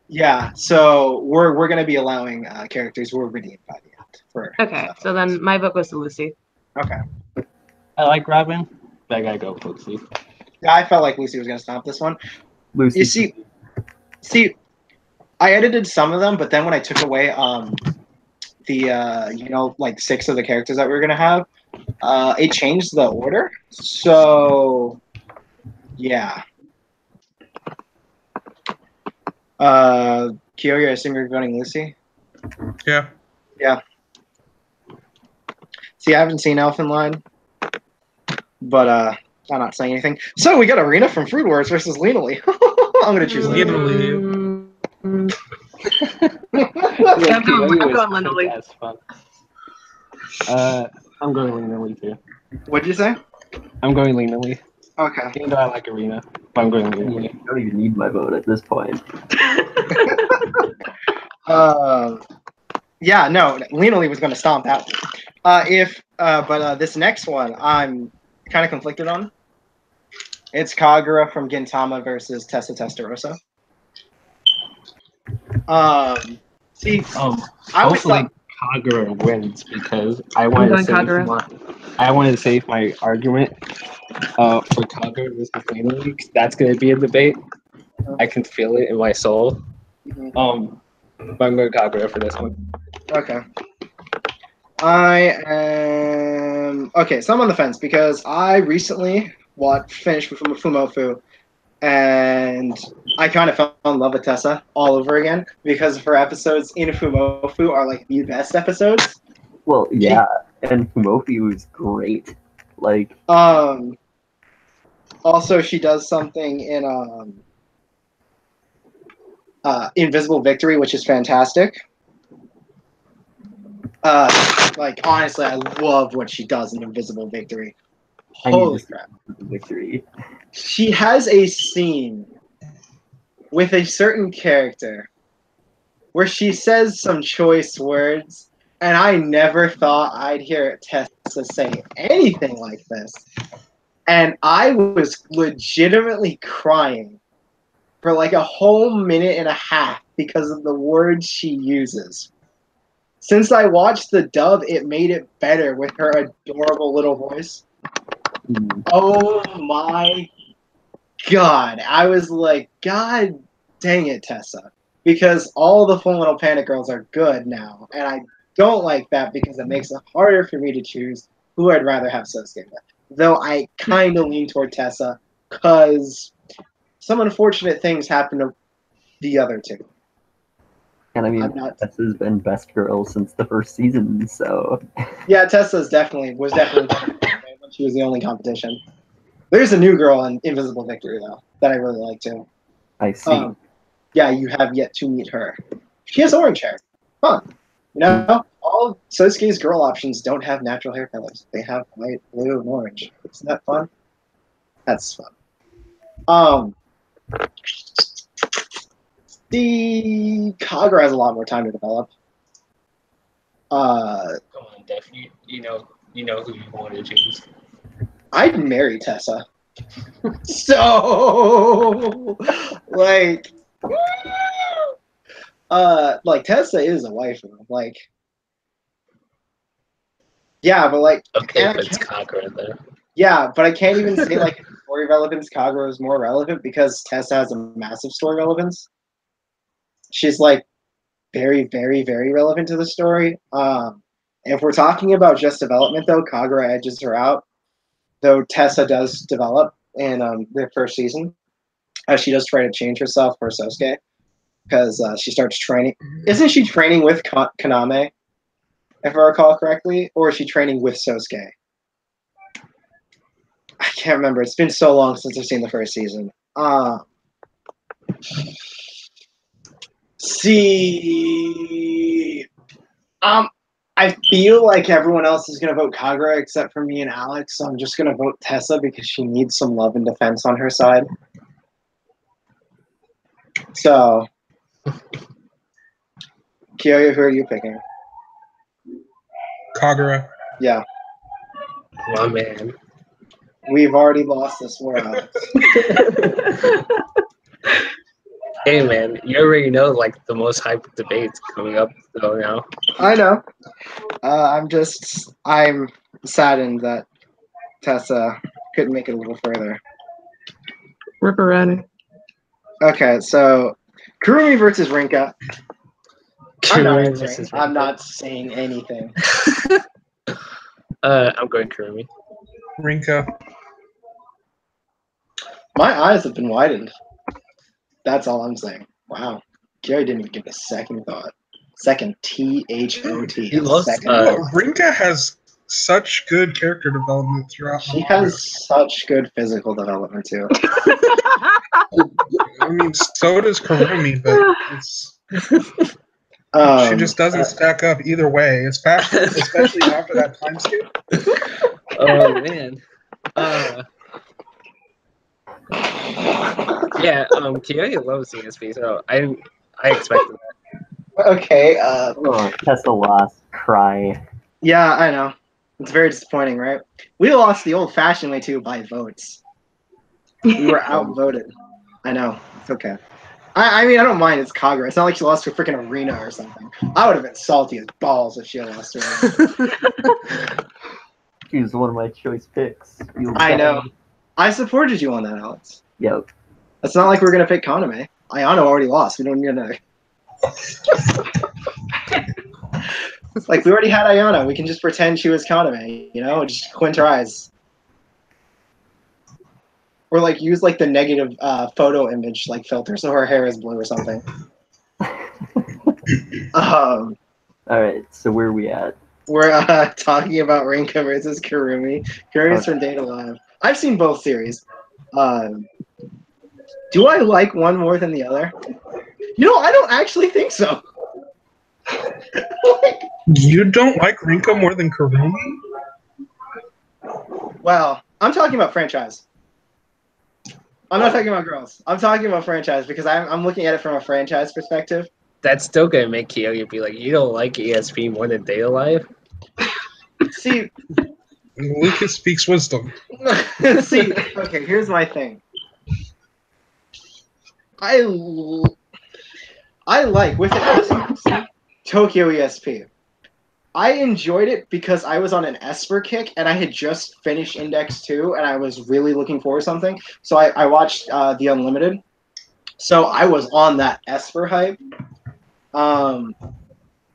Yeah. So we're gonna be allowing characters who are redeemed by the end. So then my vote goes to Lucy. Okay. I like Robin, but I gotta go with Lucy. Yeah, I felt like Lucy was gonna stomp this one. Lucy. You see, I edited some of them, but then when I took away the like 6 of the characters that we were gonna have, it changed the order. So yeah. Kyoya, I assume you're voting Lucy? Yeah. Yeah. See, I haven't seen Elfin Line, but I'm not saying anything. So we got Arena from Fruit Wars versus Lena Lee. I'm gonna choose Lena Lee. Yeah, I'm going Kyoya was Lena Lee. quick as fuck. I'm going Lena Lee too. What'd you say? I'm going Lena Lee. Okay. Even though I like Arena, but I'm going Lena Lee. You don't even need my vote at this point. Yeah, no, Lena Lee was going to stomp that one. But this next one, I'm kind of conflicted on. It's Kagura from Gintama versus Tessa Testarossa. See, I always Hopefully thought Kagura wins because I wanted to save my argument for Kagura versus Lena Lee. That's going to be a debate. I can feel it in my soul. But I'm going Kagura for this one. Okay. I am okay. So I'm on the fence because I recently finished Fumofu, and I kind of fell in love with Tessa all over again because her episodes in Fumofu are like the best episodes. Well, yeah, and Fumofi was great. Like, also she does something in Invisible Victory, which is fantastic. Like honestly, I love what she does in Invisible Victory. Holy crap! Victory. She has a scene with a certain character where she says some choice words, and I never thought I'd hear Tessa say anything like this. And I was legitimately crying for like a whole minute and a half because of the words she uses. Since I watched the dub, it made it better with her adorable little voice. Oh my God. I was like, God dang it, Tessa. Because all the Full Metal Panic girls are good now. And I don't like that because it makes it harder for me to choose who I'd rather have Sosuke with. Though I kind of lean toward Tessa because some unfortunate things happen to the other two. And I mean, Tessa's been best girl since the first season, so. Yeah, Tessa's definitely better when she was the only competition. There's a new girl in Invisible Victory, though, that I really like, too. I see. Yeah, you have yet to meet her. She has orange hair. Huh. You know, all Sosuke's girl options don't have natural hair colors. They have white, blue, and orange. Isn't that fun? That's fun. The Kagura has a lot more time to develop. Come on, Def. You know who you want to choose. I'd marry Tessa. So, like Tessa is a waifu. Like, yeah, but like, okay, but it's Kagura though. Yeah, but I can't even say like story relevance. Kagura is more relevant because Tessa has a massive story relevance. She's like very, very, very relevant to the story. If we're talking about just development, though, Kagura edges her out. Though Tessa does develop in the first season, she does try to change herself for Sosuke because she starts training. Isn't she training with Kaname, if I recall correctly, or is she training with Sosuke? I can't remember. It's been so long since I've seen the first season. I feel like everyone else is going to vote Kagura except for me and Alex, so I'm just going to vote Tessa because she needs some love and defense on her side. So, Kyoya, who are you picking? Kagura. Yeah. My man. We've already lost this war, Alex. Hey man, you already know like the most hyped debates coming up though now. I know. I'm saddened that Tessa couldn't make it a little further. Ripperani. Okay, so Kurumi versus Rinka. Kurumi I'm not saying anything. I'm going Kurumi. Rinka. My eyes have been widened. That's all I'm saying. Wow. Jerry didn't even give it a second thought. Second T-H-O-T. He loves, Second. Rinka has such good character development throughout. She has such good physical development too. I mean, so does Karumi, but it's, she just doesn't stack up either way, especially after that time skip. Oh man. Yeah, Kiyoya loves ESP, so I expected that. Okay. Oh, Tessa lost. Cry. Yeah, I know. It's very disappointing, right? We lost the old-fashioned way too by votes. We were outvoted. I know. It's okay. I mean, I don't mind. It's Kagura. It's not like she lost to a freaking arena or something. I would have been salty as balls if she had lost to her. She was one of my choice picks. I know. I supported you on that, Alex. Yep. It's not like we're gonna pick Kaname. Ayano already lost. We don't need another. Like we already had Ayano. We can just pretend she was Kaname. You know, just squint her eyes. Or like use like the negative photo image like filter so her hair is blue or something. All right, so where are we at? We're talking about Rinka versus Karumi. Karumi's from Date Alive. I've seen both series. Do I like one more than the other? You know, I don't actually think so. You don't like Rinka more than Karumi? Well, I'm talking about franchise. I'm not talking about girls. I'm talking about franchise because I'm looking at it from a franchise perspective. That's still gonna make Kiyoya be like, you don't like ESP more than Date Alive? See, Lucas speaks wisdom. see, okay, here's my thing. I like, with it, Tokyo ESP. I enjoyed it because I was on an Esper kick and I had just finished Index 2 and I was really looking for something. So I watched The Unlimited. So I was on that Esper hype.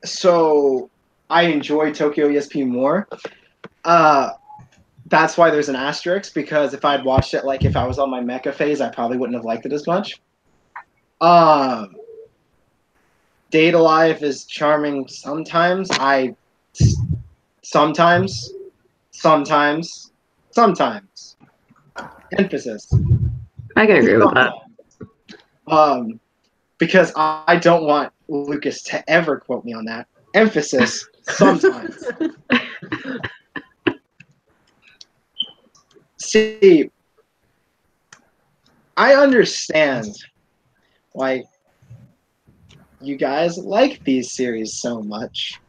So I enjoyed Tokyo ESP more. That's why there's an asterisk, because if I'd watched it like if I was on my mecha phase, I probably wouldn't have liked it as much. Date Alive is charming sometimes. Sometimes. Emphasis. I can agree with that. Because I don't want Lucas to ever quote me on that. Emphasis. Sometimes. See, I understand why you guys like these series so much.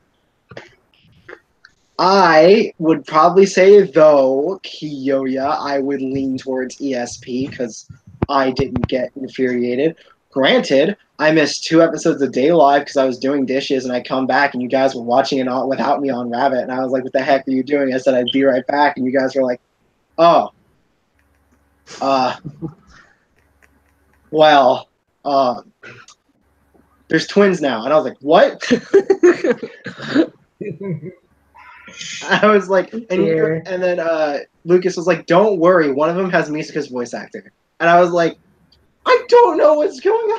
I would probably say, though, Kiyoya, I would lean towards ESP because I didn't get infuriated. Granted, I missed 2 episodes of Day Live because I was doing dishes and I come back and you guys were watching it all without me on Rabbit. And I was like, what the heck are you doing? I said I'd be right back. And you guys were like, oh. Well, there's twins now. And I was like, what? I was like, and then Lucas was like, don't worry, one of them has Misaka's voice actor. And I was like, I don't know what's going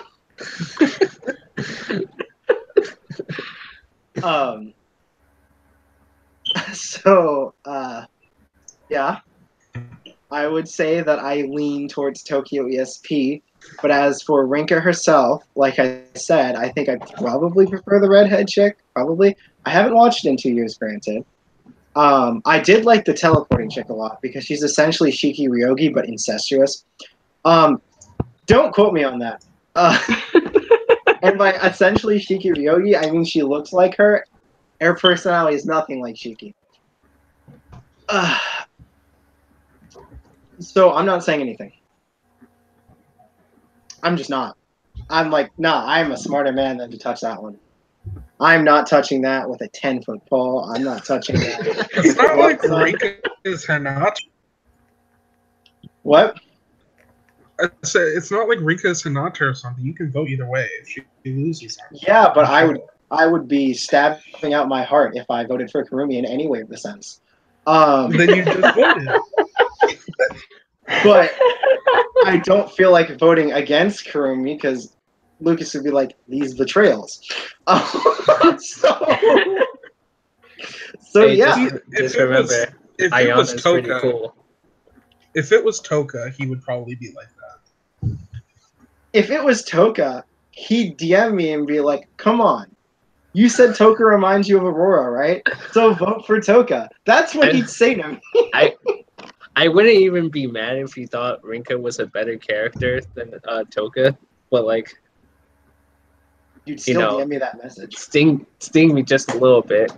on. So, yeah. I would say that I lean towards Tokyo ESP. But as for Rinka herself, like I said, I think I probably prefer the redhead chick. Probably. I haven't watched it in 2 years, granted. I did like the teleporting chick a lot because she's essentially Shiki Ryogi but incestuous. Don't quote me on that. And by essentially Shiki Ryogi, I mean she looks like her. Her personality is nothing like Shiki. So I'm not saying anything. I'm just not. I'm like, nah, I'm a smarter man than to touch that one. I'm not touching that with a 10-foot pole. I'm not touching that. It's not like Rinka is Hinata. What? I said it's not like Rinka is Hinata or something. You can vote either way if she loses. Yeah, but I would be stabbing out my heart if I voted for Karumi in any way of the sense. Then you just voted. But I don't feel like voting against Karumi because Lucas would be like, these betrayals. So Hey, yeah. just remember, if it was Ayana's pretty Toka, cool. if it was Toka, he would probably be like that. If it was Toka, he'd DM me and be like, come on. You said Toka reminds you of Aurora, right? So vote for Toka. That's what he'd say to me. I wouldn't even be mad if he thought Rinka was a better character than Toka, but like, You'd still DM me that message. Sting me just a little bit.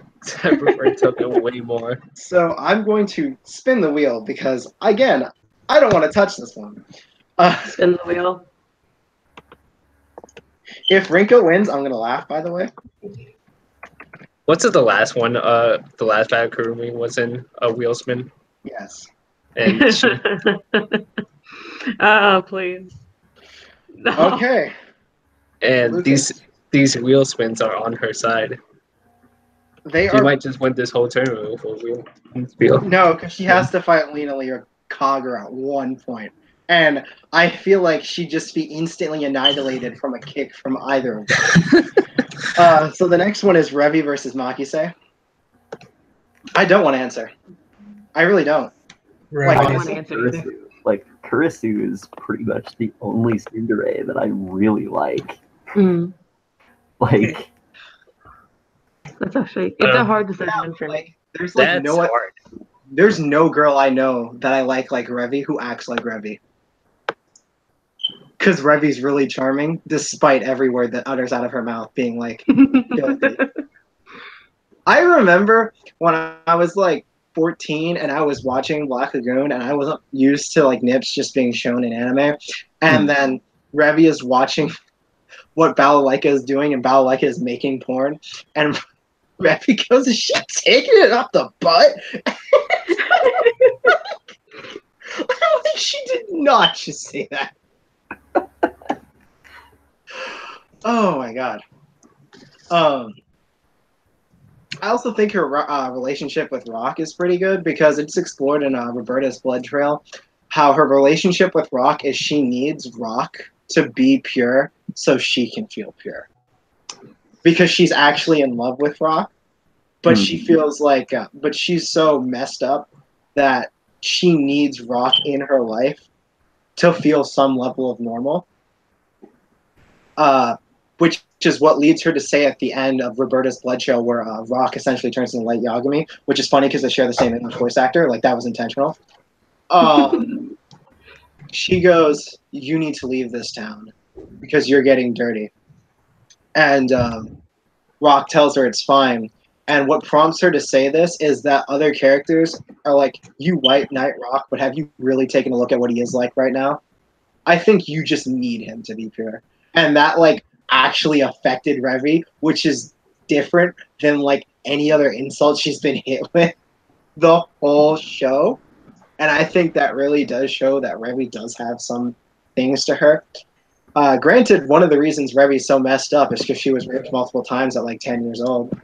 I prefer Toka way more. So I'm going to spin the wheel because, again, I don't want to touch this one. Spin the wheel. If Rinko wins, I'm going to laugh, by the way. What's the last one? The last battle Kurumi was in a wheel spin. Yes. And Oh, please. No. Okay. And Lucas. these wheel spins are on her side. They She are. might just win this whole tournament with a wheel. No, because she has to fight Lena Lee or Kagura at one point. And I feel like she'd just be instantly annihilated from a kick from either of them. So the next one is Revi versus Makise. I don't want to answer. I really don't. Right. I don't want to answer either. Like, Kurisu is pretty much the only tsundere that I really like. Mm, Like, that's actually it's a hard decision for me. There's like That's no hard. There's no girl I know that I like Revi who acts like Revi. Because Revi's really charming, despite every word that utters out of her mouth being like filthy. I remember when I was like 14 and I was watching Black Lagoon and I wasn't used to like nips just being shown in anime. And then Revi is watching what Balalaika is doing and Balalaika is making porn. And Revi goes, is she taking it up the butt? She did not just say that. Oh my god. I also think her relationship with Rock is pretty good because it's explored in Roberta's Blood Trail how her relationship with Rock is she needs Rock to be pure so she can feel pure. Because she's actually in love with Rock, but she feels like, but she's so messed up that she needs Rock in her life to feel some level of normal. Which is what leads her to say at the end of Roberta's Blood Trail, where Rock essentially turns into Light Yagami, which is funny because they share the same English voice actor. Like, that was intentional. She goes, you need to leave this town because you're getting dirty. And Rock tells her it's fine. And what prompts her to say this is that other characters are like, you White Knight Rock, but have you really taken a look at what he is like right now? I think you just need him to be pure. And that, like, actually affected Revi, which is different than, like, any other insult she's been hit with the whole show. And I think that really does show that Revi does have some things to her. Granted, one of the reasons Revi's so messed up is because she was raped multiple times at, like, 10 years old.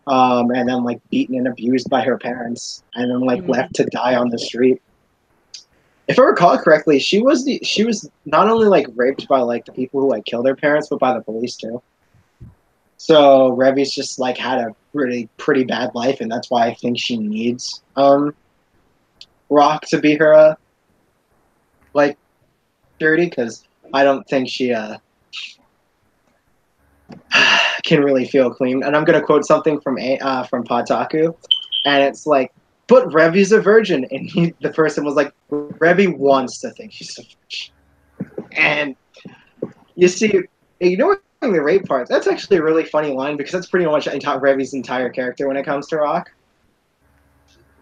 And then, like, beaten and abused by her parents. And then, like, left to die on the street. If I recall correctly, she was not only like raped by like the people who like killed her parents, but by the police too. So Revi's just like had a pretty bad life, and that's why I think she needs Rock to be her like purity, because I don't think she can really feel clean. And I'm gonna quote something from Potaku, and it's like, but Revi's a virgin, and the person was like, Revi wants to think she's a virgin. And you see, ignoring the rape part, that's actually a really funny line because that's pretty much Revi's entire character when it comes to Rock.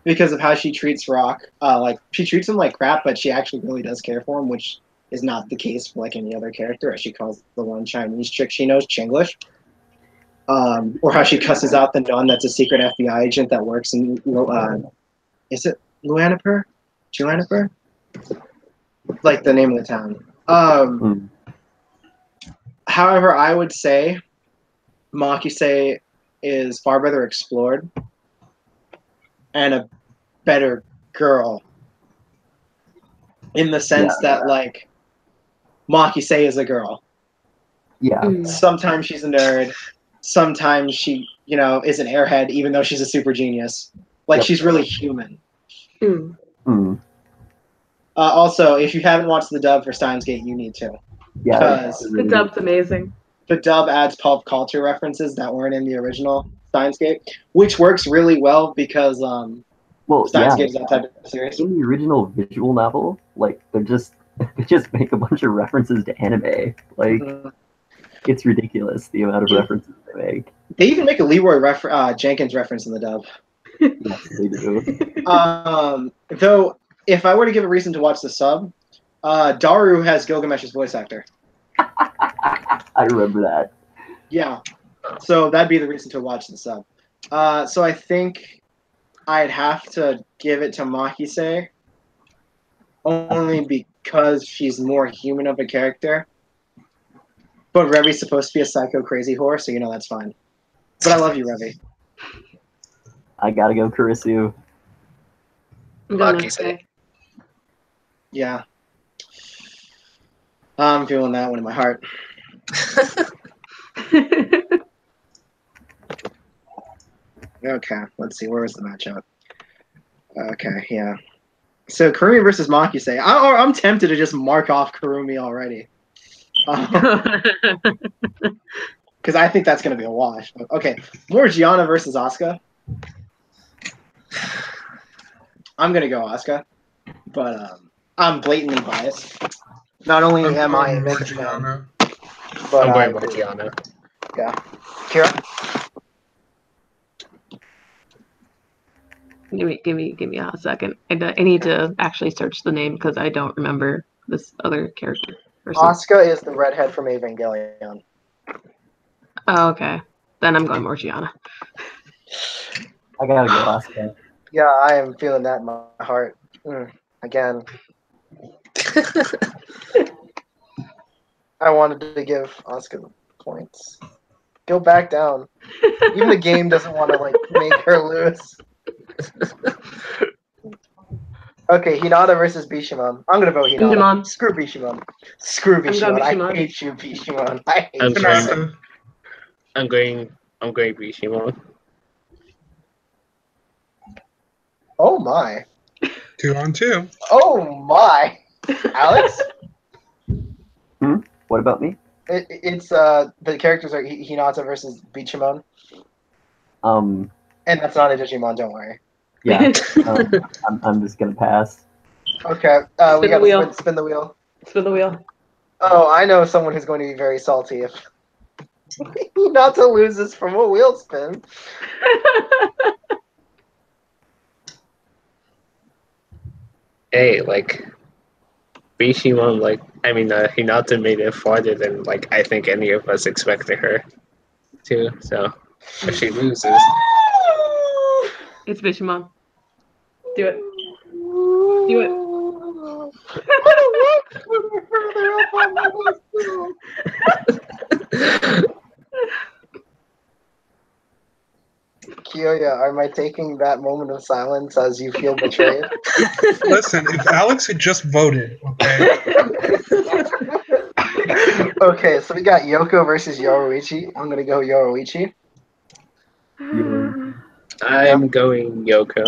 Because of how she treats Rock. Like, she treats him like crap, but she actually really does care for him, which is not the case for like any other character, as she calls the one Chinese chick she knows Chinglish. Or how she cusses out the nun that's a secret FBI agent that works in, is it Luanapur? Julanapur? Like the name of the town. However, I would say Makise is far better explored and a better girl in the sense that, like, Makise is a girl. Yeah. Sometimes she's a nerd. Sometimes she, is an airhead, even though she's a super genius. Like, Yep. she's really human. Mm. Also, if you haven't watched the dub for Steins Gate, you need to. Yeah. Because it's The really dub's amazing. the dub adds pop culture references that weren't in the original Steins Gate, which works really well because well, Steins yeah. Gate is that type of series. In the original visual novel, like they just make a bunch of references to anime. Like it's ridiculous the amount of references they make. They even make a Leroy Jenkins reference in the dub. Yes, they do. Though, if I were to give a reason to watch the sub, Daru has Gilgamesh's voice actor. I remember that. Yeah, so that'd be the reason to watch the sub. So I think I'd have to give it to Makise, only because she's more human of a character. But Revi's supposed to be a psycho crazy whore, so that's fine. But I love you, Revi. I gotta go Kurisu. I'm going Lucky to say. Yeah. I'm feeling that one in my heart. Okay, let's see. Where was the matchup? Okay, yeah. So Kurumi versus Makise. I'm tempted to just mark off Kurumi already. Because I think that's going to be a wash. Okay, Morgiana versus Asuka. I'm going to go Asuka. But I'm blatantly biased. Not only am I a Memphis fan, Morgiana. but I'm going Morgiana. Yeah. Kira? Give me a second. I need to actually search the name because I don't remember this other character. Asuka is the redhead from Evangelion. Oh, okay. Then I'm going Morgiana. I gotta go Asuka. Yeah, I am feeling that in my heart. Again. I wanted to give Asuka points. Go back down. Even the game doesn't want to make her lose. Okay, Hinata versus Bishamon. I'm gonna vote Hinata. Bishamon. Screw Bishamon. Screw Bishamon. Bishamon. I hate you, Bishamon. I hate I'm you. going- Hinata. I'm going Bishimon. Oh my. 2-on-2. Oh my. Alex? What about me? It's the characters are Hinata versus Bishamon. And that's not a Digimon, don't worry. Yeah. I'm just gonna pass. Okay, we got to spin the wheel. Spin the wheel. Oh, I know someone who's going to be very salty if Hinata loses from a wheel spin. Hey, Bishimon, Hinata made it farther than I think any of us expected her to. So if she loses, It's Bishamon. Do it. Do it. Kyoya, am I taking that moment of silence as you feel betrayed? Listen, if Alex had just voted, okay? Okay, so we got Yoko versus Yoruichi. I'm gonna go Yoruichi. I'm going Yoko.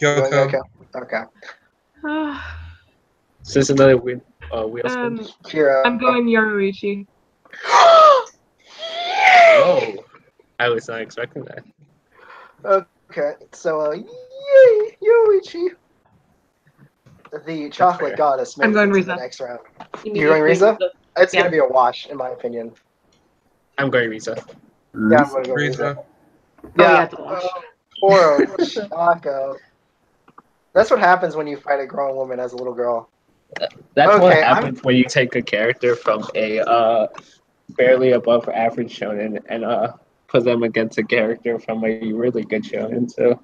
Going Yoko. Yoko. Okay. Is this another wheel spin? Kira. I'm going Yoruichi. Whoa. I was not expecting that. Okay, so yay, Yoruichi. The chocolate goddess I'm makes going it to Riza. the next round. You're going Riza? It's gonna be a wash, in my opinion. I'm going Riza. Yeah, I'm gonna go Riza. Riza. Yeah, it's a wash. Poor Chaco. That's what happens when you fight a grown woman as a little girl. That's what Okay, happens when you take a character from a barely above average shonen and put them against a character from a really good shonen. So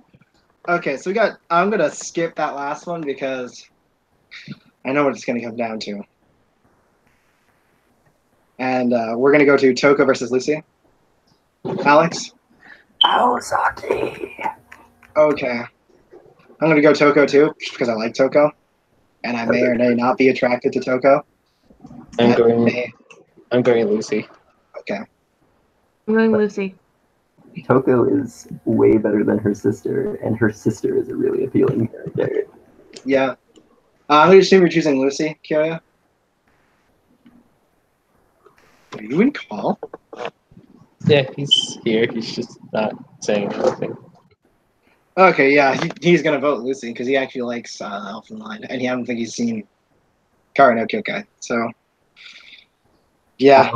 Okay, so I'm gonna skip that last one because I know what it's gonna come down to. And we're gonna go to Toko versus Lucy. Alex? Aozaki. Okay. I'm gonna go Toko too, just because I like Toko. And I may or may not be attracted to Toko. I'm going Lucy. Okay. I'm going Lucy. Toko is way better than her sister, and her sister is a really appealing character. Yeah. I'm going to assume you're choosing Lucy, Kyoya. Are you in call? Yeah, he's here. He's just not saying anything. Okay, yeah, he's going to vote Lucy because he actually likes Elfen Lied, and I don't think he's seen Kara no Kyokai. So, yeah.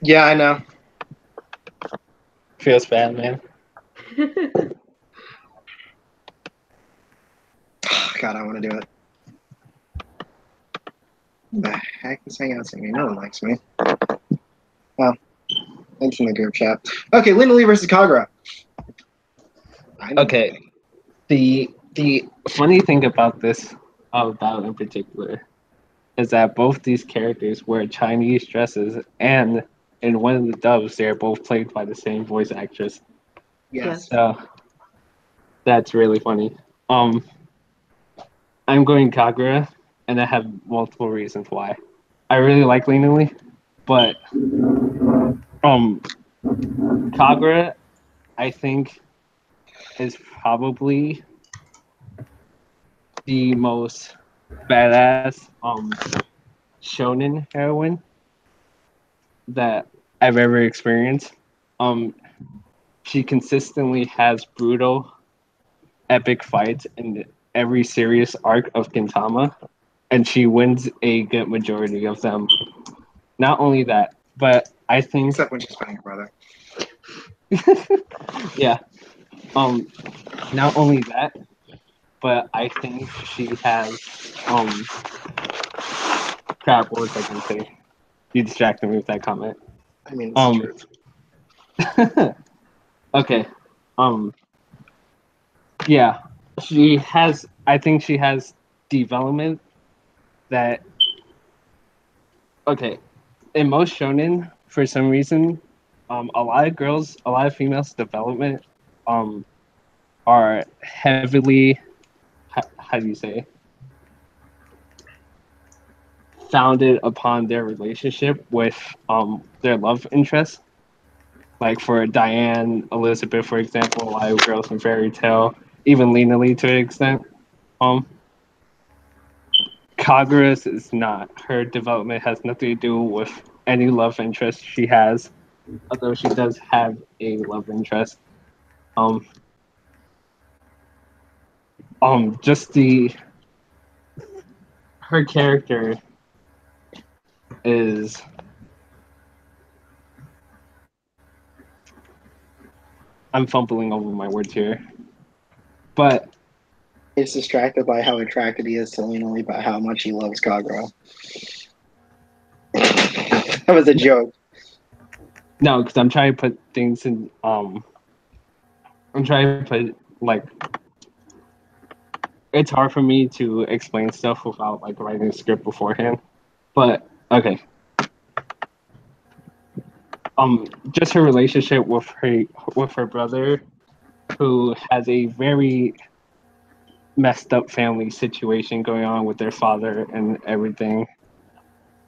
Yeah, I know. Feels bad, man. God, I want to do it. Who the heck is hanging out with me? No one likes me. Well, thanks in the group chat. Okay, Lina Lee versus Kagura. Okay. The funny thing about this battle in particular is that both these characters wear Chinese dresses, and in one of the dubs, they're both played by the same voice actress. Yes. So that's really funny. I'm going Kagura, and I have multiple reasons why. I really like Lina Lee, but Kagura, I think, is probably the most badass shonen heroine that I've ever experienced. She consistently has brutal, epic fights in every serious arc of Gintama, and she wins a good majority of them. Not only that, but I think Except when she's fighting her brother. yeah. Not only that, but I think she has crap, what was I gonna say? You distracted me with that comment. I mean, it's true. Okay. Yeah. She has I think she has development that okay. In most shonen, for some reason, a lot of females' development are heavily how do you say founded upon their relationship with their love interest. Like for Diane, Elizabeth, for example, a lot of girls from Fairy Tale, even Lena Lee to an extent. Um, Kagura's is not. Her development has nothing to do with any love interest she has, although she does have a love interest. Um, just her character is I'm fumbling over my words here, but He's distracted by how attracted he is to Lina Lee, by how much he loves Kagura. That was a joke. no, because I'm trying to put things in. I'm trying to put like it's hard for me to explain stuff without like writing a script beforehand. But okay. Just her relationship with her brother, who has a very messed up family situation going on with their father and everything,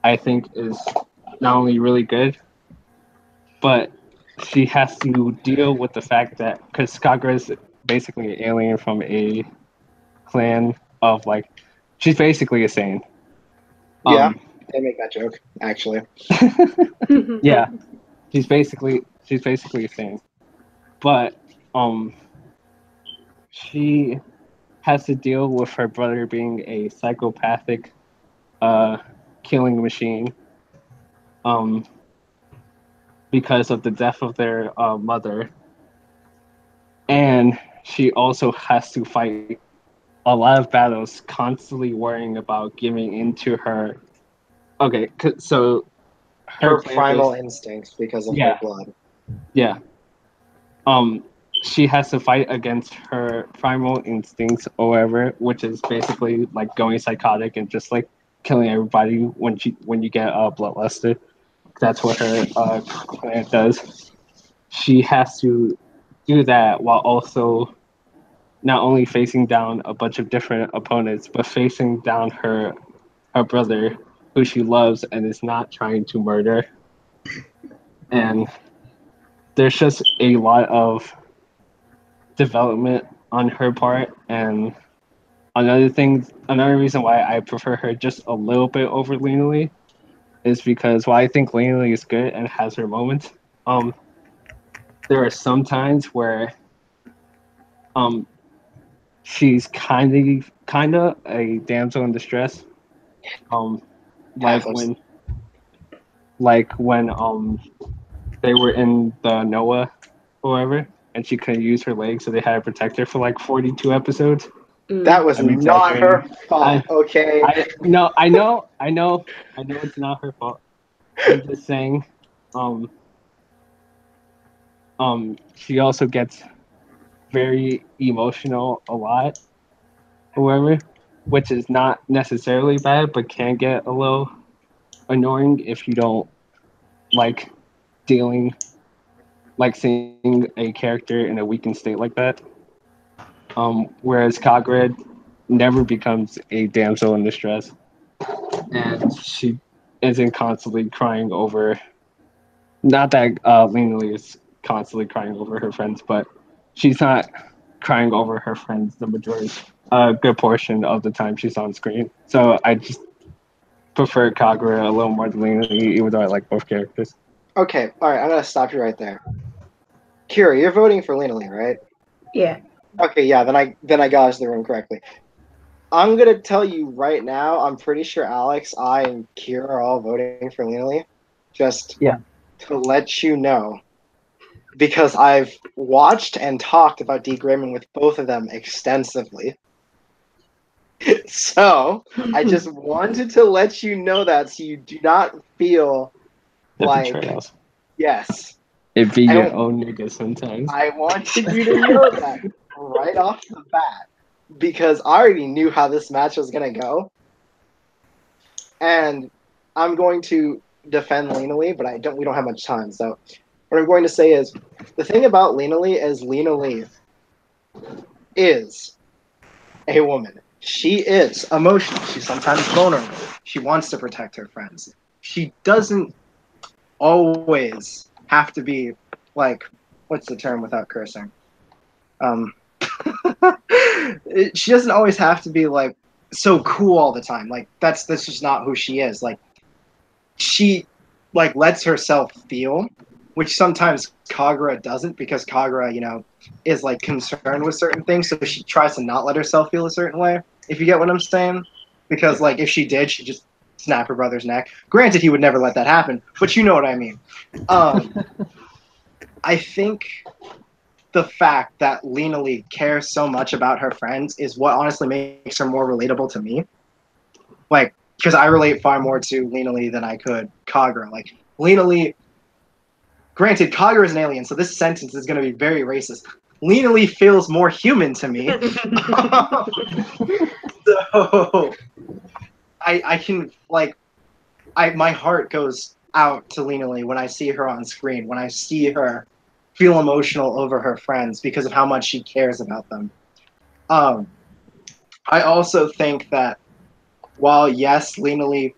I think is not only really good, but she has to deal with the fact that because Kagura is basically an alien from a clan of like she's basically a Saiyan. Yeah, they make that joke, actually. Yeah, she's basically a Saiyan, but she has to deal with her brother being a psychopathic killing machine because of the death of their mother, and she also has to fight a lot of battles, constantly worrying about giving into her. Okay, so her primal instincts because of her blood. Yeah. She has to fight against her primal instincts or whatever, which is basically like going psychotic and just like killing everybody when you get bloodlusted. That's what her clan does. She has to do that while also not only facing down a bunch of different opponents, but facing down her brother, who she loves and is not trying to murder. and there's just a lot of development on her part. And another reason why I prefer her just a little bit over Lena Lee is because while I think Lena Lee is good and has her moments, there are some times where she's kind of a damsel in distress. Like when they were in the Noah or whatever, and she couldn't use her legs, so they had to protect her for like 42 episodes. That was not her fault, okay? I know it's not her fault. I'm just saying, she also gets very emotional a lot, or whatever, which is not necessarily bad, but can get a little annoying if you don't like seeing a character in a weakened state like that. Whereas Kagura never becomes a damsel in distress, and she isn't constantly crying over. Not that Lena Lee is constantly crying over her friends, but she's not crying over her friends the majority, a good portion of the time she's on screen. So I just prefer Kagura a little more than Lena Lee, even though I like both characters. Okay, alright, I'm gonna stop you right there. Kira, you're voting for Lena Lee, right? Yeah. Okay, yeah, then I gauged the room correctly. I'm gonna tell you right now, I'm pretty sure Alex, I, and Kira are all voting for Lena Lee. Just to let you know. Because I've watched and talked about Deke Raymond with both of them extensively. So, I just wanted to let you know that so you do not feel like... Yes. It be your own nigga sometimes. I wanted you to know that right off the bat. Because I already knew how this match was going to go. And I'm going to defend Lena Lee, but we don't have much time. So what I'm going to say is, the thing about Lena Lee is Lena Lee is a woman. She is emotional. She's sometimes vulnerable. She wants to protect her friends. She doesn't always have to be like, what's the term without cursing? She doesn't always have to be like so cool all the time. Like that's just not who she is. Like she like lets herself feel, which sometimes Kagura doesn't, because Kagura, you know, is like concerned with certain things, so she tries to not let herself feel a certain way. If you get what I'm saying, because like if she did, she'd just snap her brother's neck. Granted, he would never let that happen, but you know what I mean. I think the fact that Lena Lee cares so much about her friends is what honestly makes her more relatable to me. Like, because I relate far more to Lena Lee than I could Kagura. Like, Lena Lee, granted, Kagura is an alien, so this sentence is going to be very racist. Lena Lee feels more human to me. So, I can, like, my heart goes out to Lena Lee when I see her on screen, when I see her feel emotional over her friends because of how much she cares about them. I also think that while, yes, Lena Lee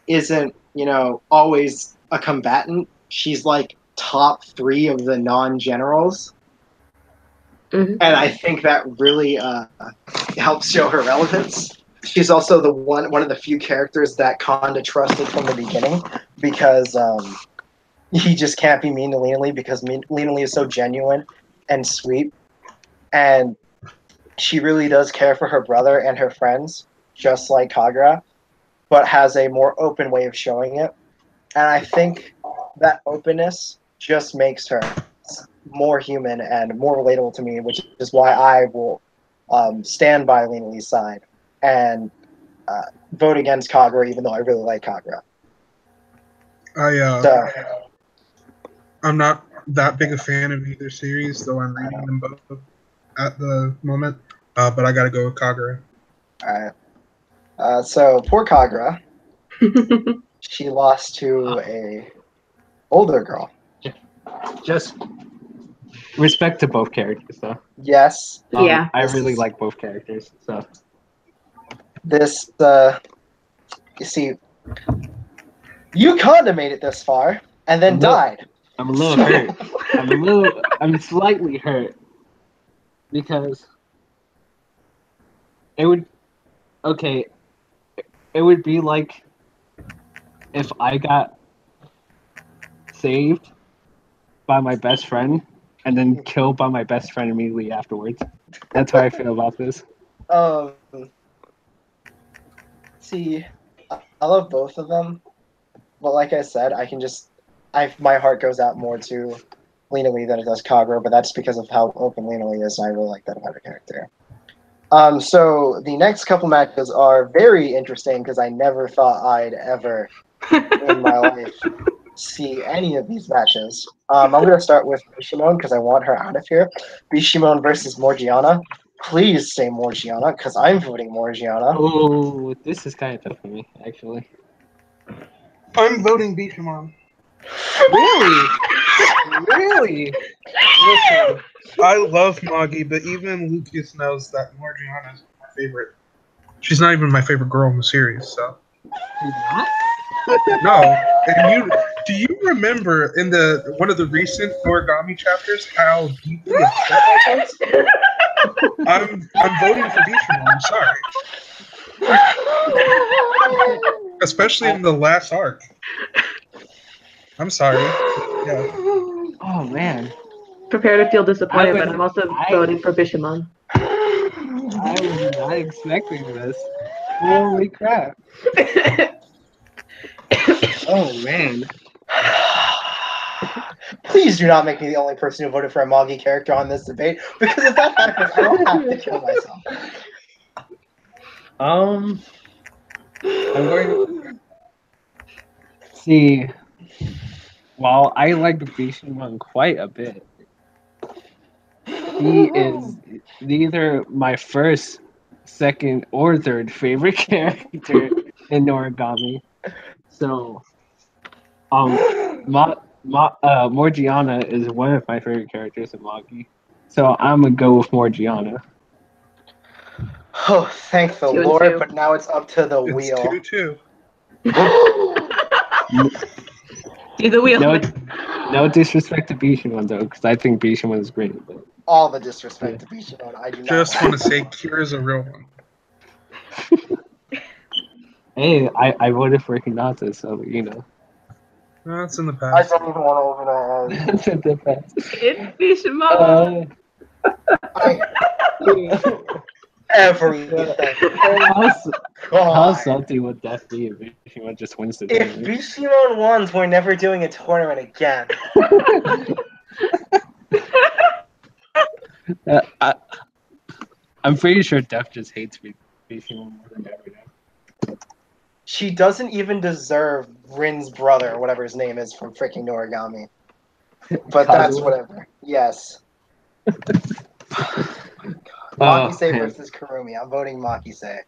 isn't, you know, always a combatant, she's like top 3 of the non-generals. Mm-hmm. And I think that really helps show her relevance. She's also the one of the few characters that Konda trusted from the beginning, because he just can't be mean to Lena Lee, because Lena Lee is so genuine and sweet, and she really does care for her brother and her friends, just like Kagura, but has a more open way of showing it. And I think that openness just makes her more human and more relatable to me, which is why I will stand by Lena Lee's side and vote against Kagura, even though I really like Kagura. I'm not that big a fan of either series, though I'm reading them both at the moment. But I gotta go with Kagura. Alright. So poor Kagura. She lost to a older girl. Just respect to both characters, though. Yes. Yeah. I really like both characters, so. This, you see, you Konda made it this far, and then died. I'm a little hurt. I'm slightly hurt because it would. Okay, it would be like if I got saved by my best friend and then killed by my best friend immediately afterwards. That's how I feel about this. Um, see, I love both of them, but like I said, my heart goes out more to Lena Lee than it does Kagura, but that's because of how open Lena Lee is, and I really like that about her character. So the next couple matches are very interesting because I never thought I'd ever in my life see any of these matches. I'm going to start with Bishimon because I want her out of here. Bishimon versus Morgiana. Please say Morgiana because I'm voting Morgiana. Oh, this is kind of tough for me, actually. I'm voting Bishamon. Really? Really? Listen. I love Moggy, but even Lucas knows that Morgiana is my favorite. She's not even my favorite girl in the series, so. No. And do you remember in one of the recent Origami chapters how deeply upset I was? I'm voting for Bishamon, I'm sorry. Especially in the last arc. I'm sorry. Yeah. Oh man. Prepare to feel disappointed, but I'm also I- voting for Bishamon. I was not expecting this. Holy crap. Oh man. Please do not make me the only person who voted for a Moggy character on this debate, because if that happens, I will have to kill myself. I'm going to see. While I like Bishamon quite a bit, he is neither my first, second, or third favorite character in Origami. So, Morgiana is one of my favorite characters in Magi. So I'm gonna go with Morgiana. Oh, thank the 2-2. Lord, but now it's up to the It's wheel. 2-2. Do the wheel. No disrespect to Bishamon though, because I think Bishamon is great. But All the disrespect to Bishimon, I do not. Just want to say Kira's a real one. hey, I voted for Hinata, so you know. No, that's in the I past. don't even want to open my eyes. That's a difference. It's Bishamon. Everything. How salty would that be if Bishamon just wins the If tournament? Bishimon wins, we're never doing a tournament again. I'm pretty sure Def just hates Bishamon more than ever now. She doesn't even deserve Rin's brother, or whatever his name is, from freaking Noragami. But that's Kazuha? whatever. Yes. Makise versus Kurumi. I'm voting Makise.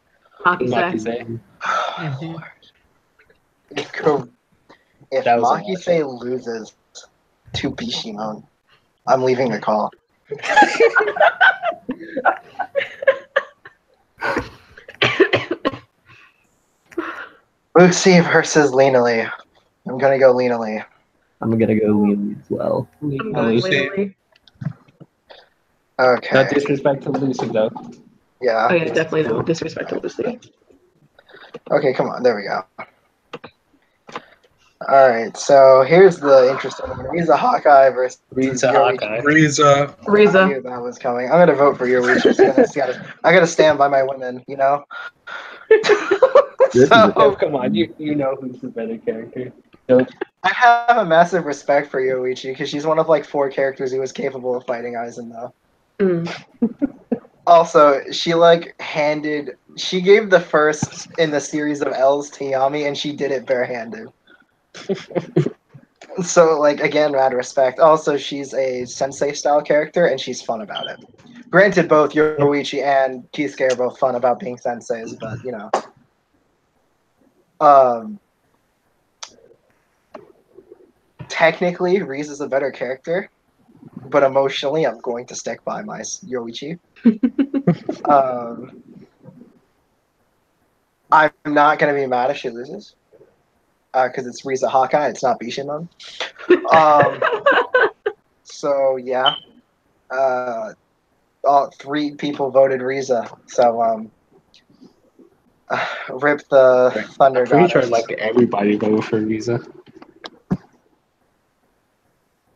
Makise. If That was a Makise loses to Bishimon, I'm leaving the call. Lucy versus Lena Lee. I'm gonna go Lena Lee. I'm gonna go Lena as well. I'm going Lee. Okay. No disrespect to Lucy though. Yeah. Oh yeah, definitely no disrespect to Lucy. Okay, come on. There we go. Alright, so here's the interesting one. Riza Hawkeye versus Riza Yoichi. Hawkeye. Riza. I Riza. knew that was coming. I'm gonna vote for Yoichi. I gotta stand by my women, you know? This So, Come on, you know who's the better character. Nope. I have a massive respect for Yoichi because she's one of like 4 characters who was capable of fighting Aizen though. Also, she gave the first in the series of L's to Yami and she did it barehanded. So like again, mad respect. Also, she's a sensei style character and she's fun about it. Granted, both Yoichi and Kisuke are both fun about being senseis, but you know. Technically, Riz is a better character, but emotionally, I'm going to stick by my Yoichi. I'm not going to be mad if she loses, because it's Riza Hawkeye, it's not Bishamon. So yeah, all 3 people voted Riza. So rip the Thunder I'm pretty sure Goddess. like everybody voted for Visa.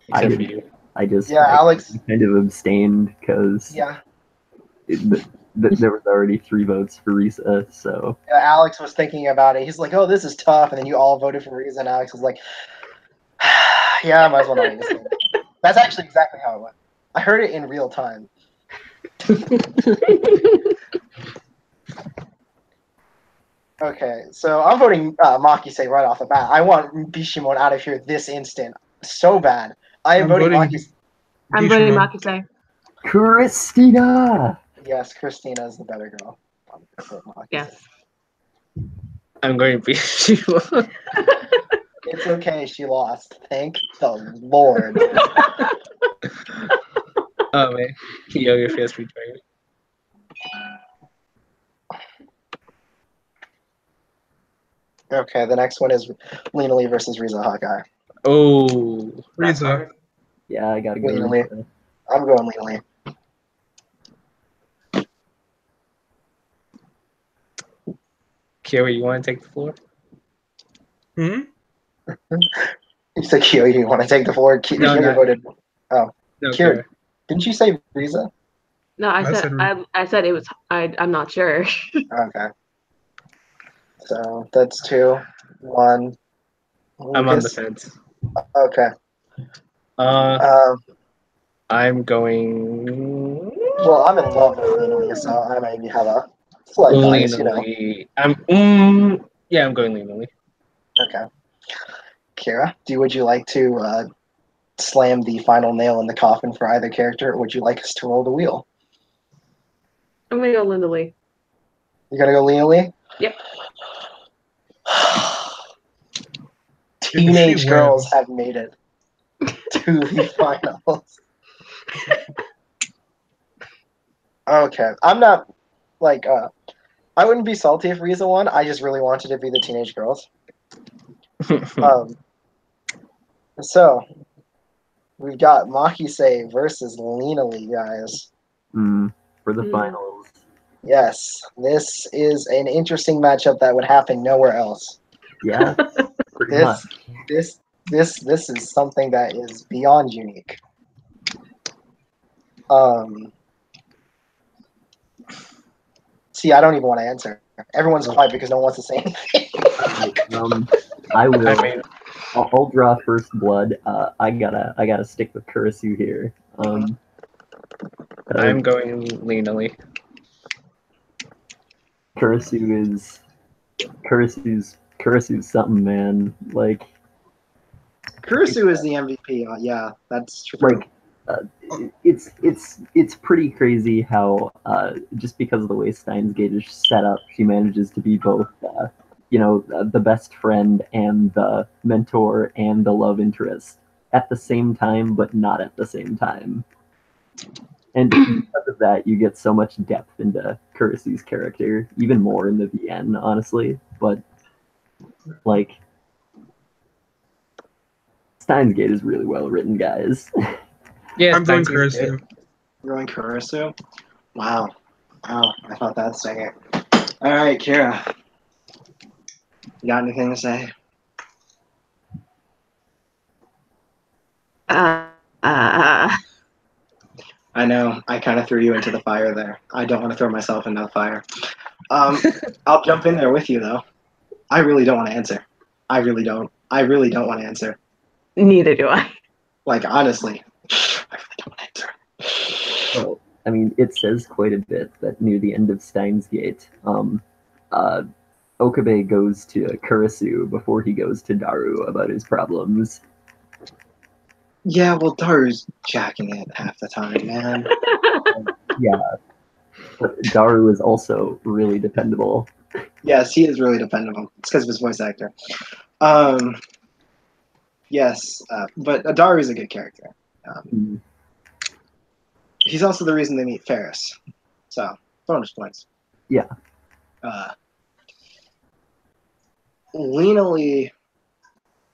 Except for you. I just Yeah, Alex. kind of abstained because Yeah, there was already 3 votes for Risa, so Alex was thinking about it. He's like, "Oh, this is tough," and then you all voted for Riza, and Alex was like, "Yeah, I might as well not even." That's actually exactly how it went. I heard it in real time. Okay, so I'm voting Makise right off the bat. I want Bishimon out of here this instant. So bad. I am I'm voting voting Makise. I'm voting Bishimon. Makise. Christina. Yes, Christina is the better girl. Yes. I'm going to be It's okay, she lost. Thank the Lord. Oh man, your face betrayed. Okay, the next one is Lena Lee versus Riza Hawkeye. Oh, Riza. Yeah, I gotta go. Lena Lee. I'm going Lena Lee. Kira, you want to take the floor? Hmm? You said Kyo, you want to take the floor? No, Kyo no. voted. No, Kira, Kira. didn't you say Riza? No, I I said said- I said it was. I'm not sure. Okay. So that's 2, 1. I'm on the Lucas? fence. Okay. I'm going. Well, I'm in love with Lena Lee, so I maybe have a slight bias, Lena Lee. Yeah, I'm going Lena Lee. Okay. Kira, would you like to slam the final nail in the coffin for either character, or would you like us to roll the wheel? I'm gonna go Linda Lee. You're gonna go Lena Lee? Yep. Teenage She girls wins. have made it to the finals. Okay. I'm not like I wouldn't be salty if Riza won. I just really wanted to be the teenage girls. So we've got Makise versus Lena Lee, guys. For the finals. Yes, this is an interesting matchup that would happen nowhere else. Yeah, pretty much. This is something that is beyond unique. See, I don't even want to answer. Everyone's quiet because no one wants to say anything. I will. I mean, I'll draw first blood. I gotta stick with Kurisu here. I'm going Lena Lee. Kurisu's something, man. Like Kurisu is the MVP. Yeah, that's true. like it's pretty crazy how just because of the way Steins Gate is set up, she manages to be both the best friend and the mentor and the love interest at the same time, but not at the same time. And because of that, you get so much depth into Kurisu's character, even more in the VN, honestly. But like Steins Gate is really well written, guys. Yeah, I'm going Steins Gate. Kurisu. You're going Kurisu? Wow. I thought that second. All right, Kira. You got anything to say? I know. I kind of threw you into the fire there. I don't want to throw myself into the fire. I'll jump in there with you, though. I really don't want to answer. I really don't. I really don't want to answer. Neither do I. Like, honestly, I really don't want to answer. Well, I mean, it says quite a bit that near the end of Steins Gate, Okabe goes to Kurisu before he goes to Daru about his problems. Yeah, well, Daru's jacking it half the time, man. Yeah, but Daru is also really dependable. Yes, he is really dependable. It's because of his voice actor. Yes, but Daru is a good character. He's also the reason they meet Ferris. So, bonus points. Yeah. Lena Lee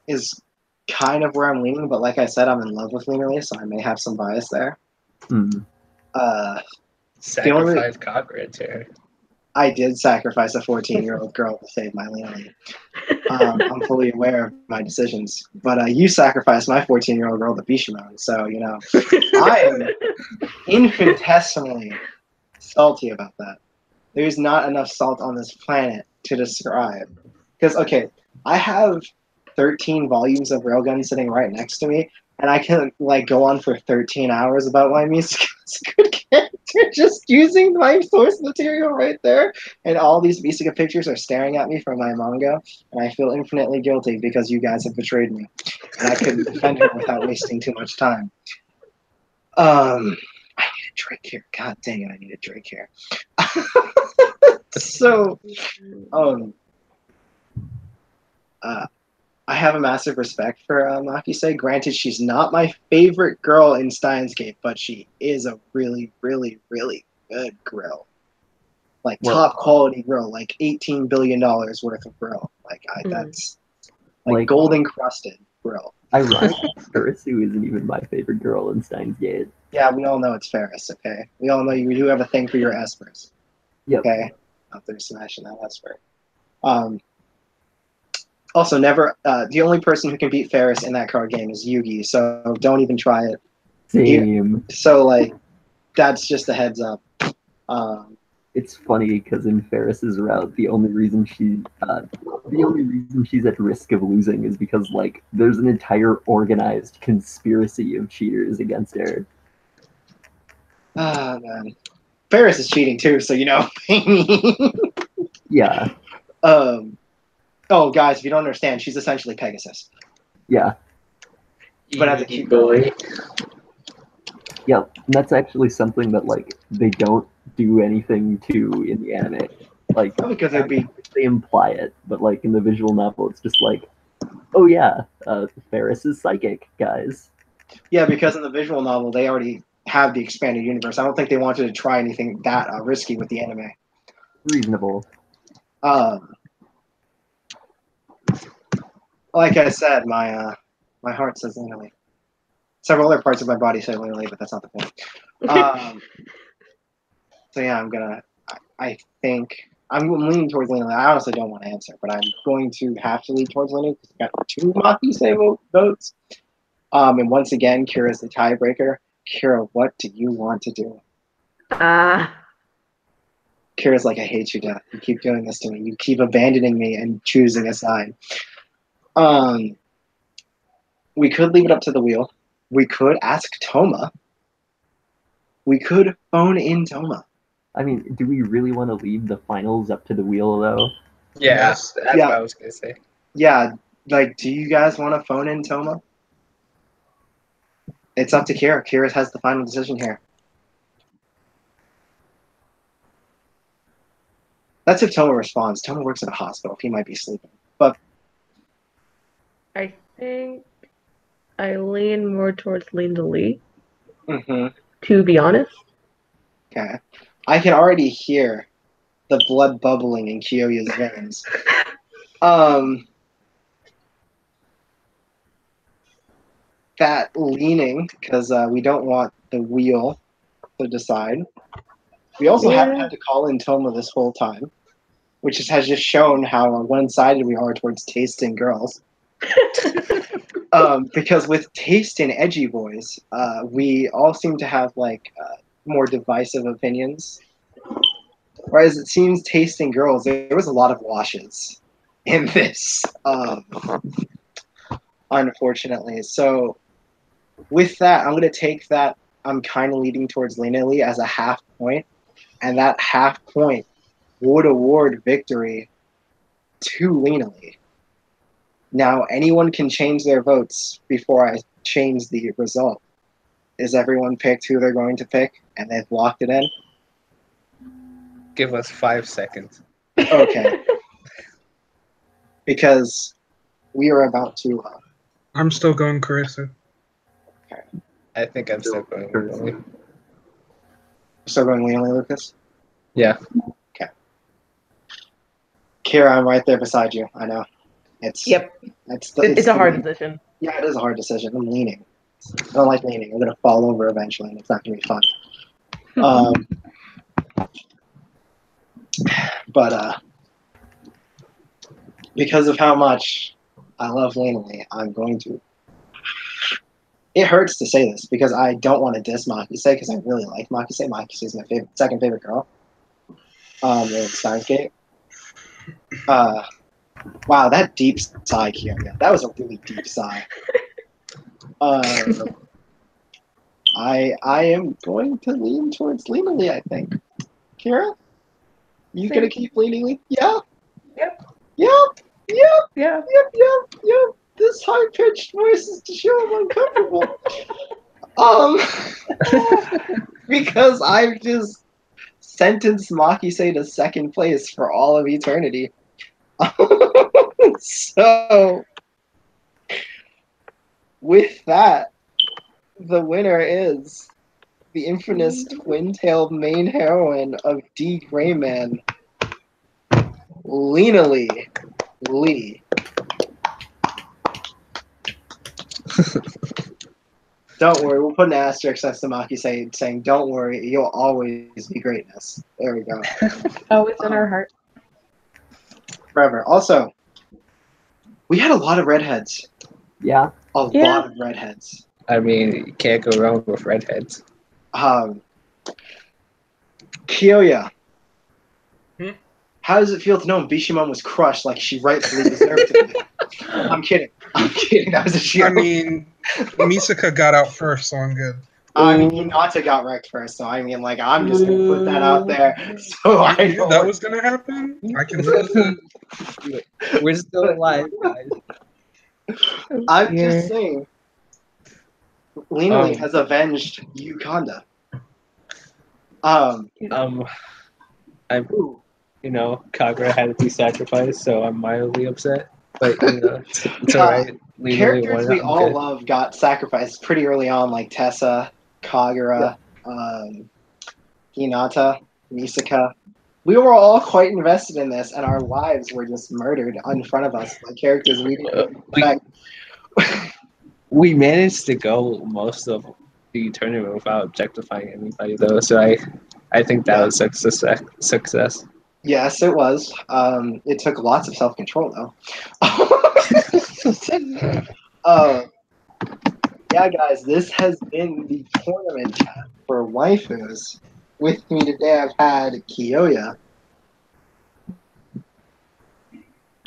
is kind of where I'm leaning, but like I said, I'm in love with Lena Lee, so I may have some bias there. Mm. Sacrifice Cockroach here. I did sacrifice a 14-year-old girl to save my Lena Lee. I'm fully aware of my decisions, but you sacrificed my 14-year-old girl to Bishamon, so you know I am infinitesimally salty about that. There's not enough salt on this planet to describe. Because okay, I have 13 volumes of Railgun sitting right next to me, and I can like go on for 13 hours about why Misuka is a good character just using my source material right there. And all these Misuka pictures are staring at me from my manga, and I feel infinitely guilty because you guys have betrayed me. And I couldn't defend her without wasting too much time. I need a drink here. God dang it, I need a drink here. So, I have a massive respect for Makise. Granted, she's not my favorite girl in Steins Gate, but she is a really, really, really good grill. Like top quality grill, like $18 billion worth of grill. That's like gold encrusted grill. Ironically, Karisu isn't even my favorite girl in Steins Gate. Yeah, we all know it's Ferris. Okay, we all know you do have a thing for your espers. Yep. Okay, out there smashing that esper. Also, never. The only person who can beat Ferris in that card game is Yugi, so don't even try it. Same. So, like, that's just a heads up. It's funny because in Ferris's route, the only reason she's at risk of losing is because like there's an entire organized conspiracy of cheaters against her. Ah, man, Ferris is cheating too, so you know. Yeah. Oh, guys, if you don't understand, she's essentially Pegasus. Yeah. But as a cute boy. Yeah, and that's actually something that like they don't do anything to in the anime. Like because they imply it, but like in the visual novel, it's just like, oh yeah, Ferris is psychic, guys. Yeah, because in the visual novel, they already have the expanded universe. I don't think they wanted to try anything that risky with the anime. Reasonable. Like I said, my heart says Lena Lee. Several other parts of my body say Lena Lee, but that's not the point. So yeah, I think I'm leaning towards Lena Lee. I honestly don't want to answer, but I'm going to have to lean towards Lena Lee because I've got 2 Makise votes. And once again, Kira's the tiebreaker. Kira, what do you want to do? Kira's like, I hate you, Death. You keep doing this to me. You keep abandoning me and choosing a side. We could leave it up to the wheel. We could ask Toma. We could phone in Toma. I mean, do we really want to leave the finals up to the wheel, though? Yeah, that's what I was going to say. Yeah, like, do you guys want to phone in Toma? It's up to Kira. Kira has the final decision here. That's if Toma responds. Toma works at a hospital. He might be sleeping. But I think I lean more towards Lena Lee. To be honest. Okay. I can already hear the blood bubbling in Kiyoya's veins. That leaning, because we don't want the wheel to decide. We also haven't had to call in Toma this whole time, which has just shown how one-sided we are towards taste in girls. Because with taste in edgy boys, we all seem to have like more divisive opinions. Whereas it seems taste in girls, there was a lot of washes in this, unfortunately. So with that, I'm going to take that. I'm kind of leading towards Lena Lee as a half point, and that half point would award victory to Lena Lee. Now, anyone can change their votes before I change the result. Is everyone picked who they're going to pick, and they've locked it in? Give us 5 seconds. Okay. Because we are about to... I'm still going Carissa. Okay. I think I'm still going with Lena Lee. Still going Lena Lee, Lucas? Yeah. Okay. Kira, I'm right there beside you. I know. It's Yep. It's a hard decision. Yeah, it is a hard decision. I'm leaning. I don't like leaning. I'm gonna fall over eventually, and it's not gonna be fun. But because of how much I love Lanely, I'm going to. It hurts to say this because I don't want to diss Makise because I really like Makise. Makise is my second favorite girl. In Steins Gate. Wow, that deep sigh, Kira. That was a really deep sigh. I am going to lean towards Lanely, I think. Kira, you gonna keep leaning? Yeah. Yep. Yep. Yep. Yeah. Yep. This high pitched voice is to show I'm uncomfortable. Because I've just sentenced Makise to second place for all of eternity. So, with that, the winner is the infamous twin-tailed main heroine of D. Greyman, Lena Lee. Don't worry, we'll put an asterisk next to Maki saying, don't worry, you'll always be greatness. There we go. Oh, it's in our heart. Forever. Also, we had a lot of redheads. Yeah. A lot of redheads. I mean, you can't go wrong with redheads. Kyoya. Hmm? How does it feel to know Bishimon was crushed like she rightfully deserved to be? I'm kidding. That was a joke. I mean, Misaka got out first, so I'm good. I mean, Hinata got wrecked first, so I mean, like, I'm just gonna put that out there. So I You knew know that was gonna happen? I can live with it. We're still alive, guys. I'm just saying, Lena Lee has avenged Uganda. I'm, Kagura had to be sacrificed, so I'm mildly upset. But it's alright. Characters we all love got sacrificed pretty early on, like Tessa, Kagura, Hinata, Misaka. We were all quite invested in this, and our lives were just murdered in front of us by characters we didn't expect. We managed to go most of the tournament without objectifying anybody, though. So I think that was success. Yes, it was. It took lots of self-control, though. Yeah, guys, this has been the tournament chat for waifus. With me today, I've had Kyoya.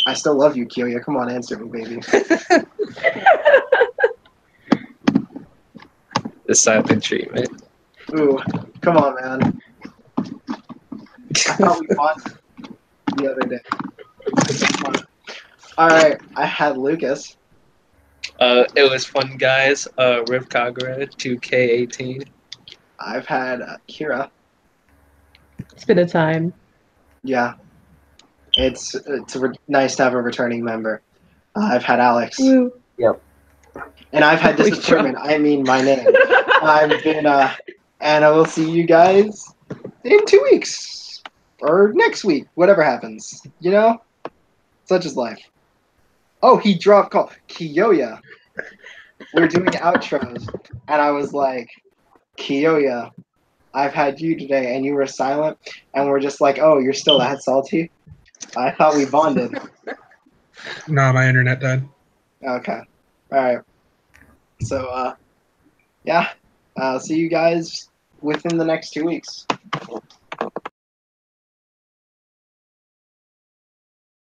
I still love you, Kyoya. Come on, answer me, baby. The silent treatment. Ooh, come on, man. I thought we won the other day. All right, I had Lucas. It was fun, guys. Riv Kagura, 2K18. I've had Kira. It's been a time. Yeah, it's nice to have a returning member. I've had Alex. Woo. Yep. And I've had disappointment. I mean my name. I've been and I will see you guys in 2 weeks or next week, whatever happens. You know, such is life. Oh, he dropped call Kyoya. We're doing outros, and I was like, Kyoya, I've had you today, and you were silent, and we're just like, oh, you're still that salty? I thought we bonded. Nah, my internet died. Okay. All right. So, yeah, I'll see you guys within the next 2 weeks.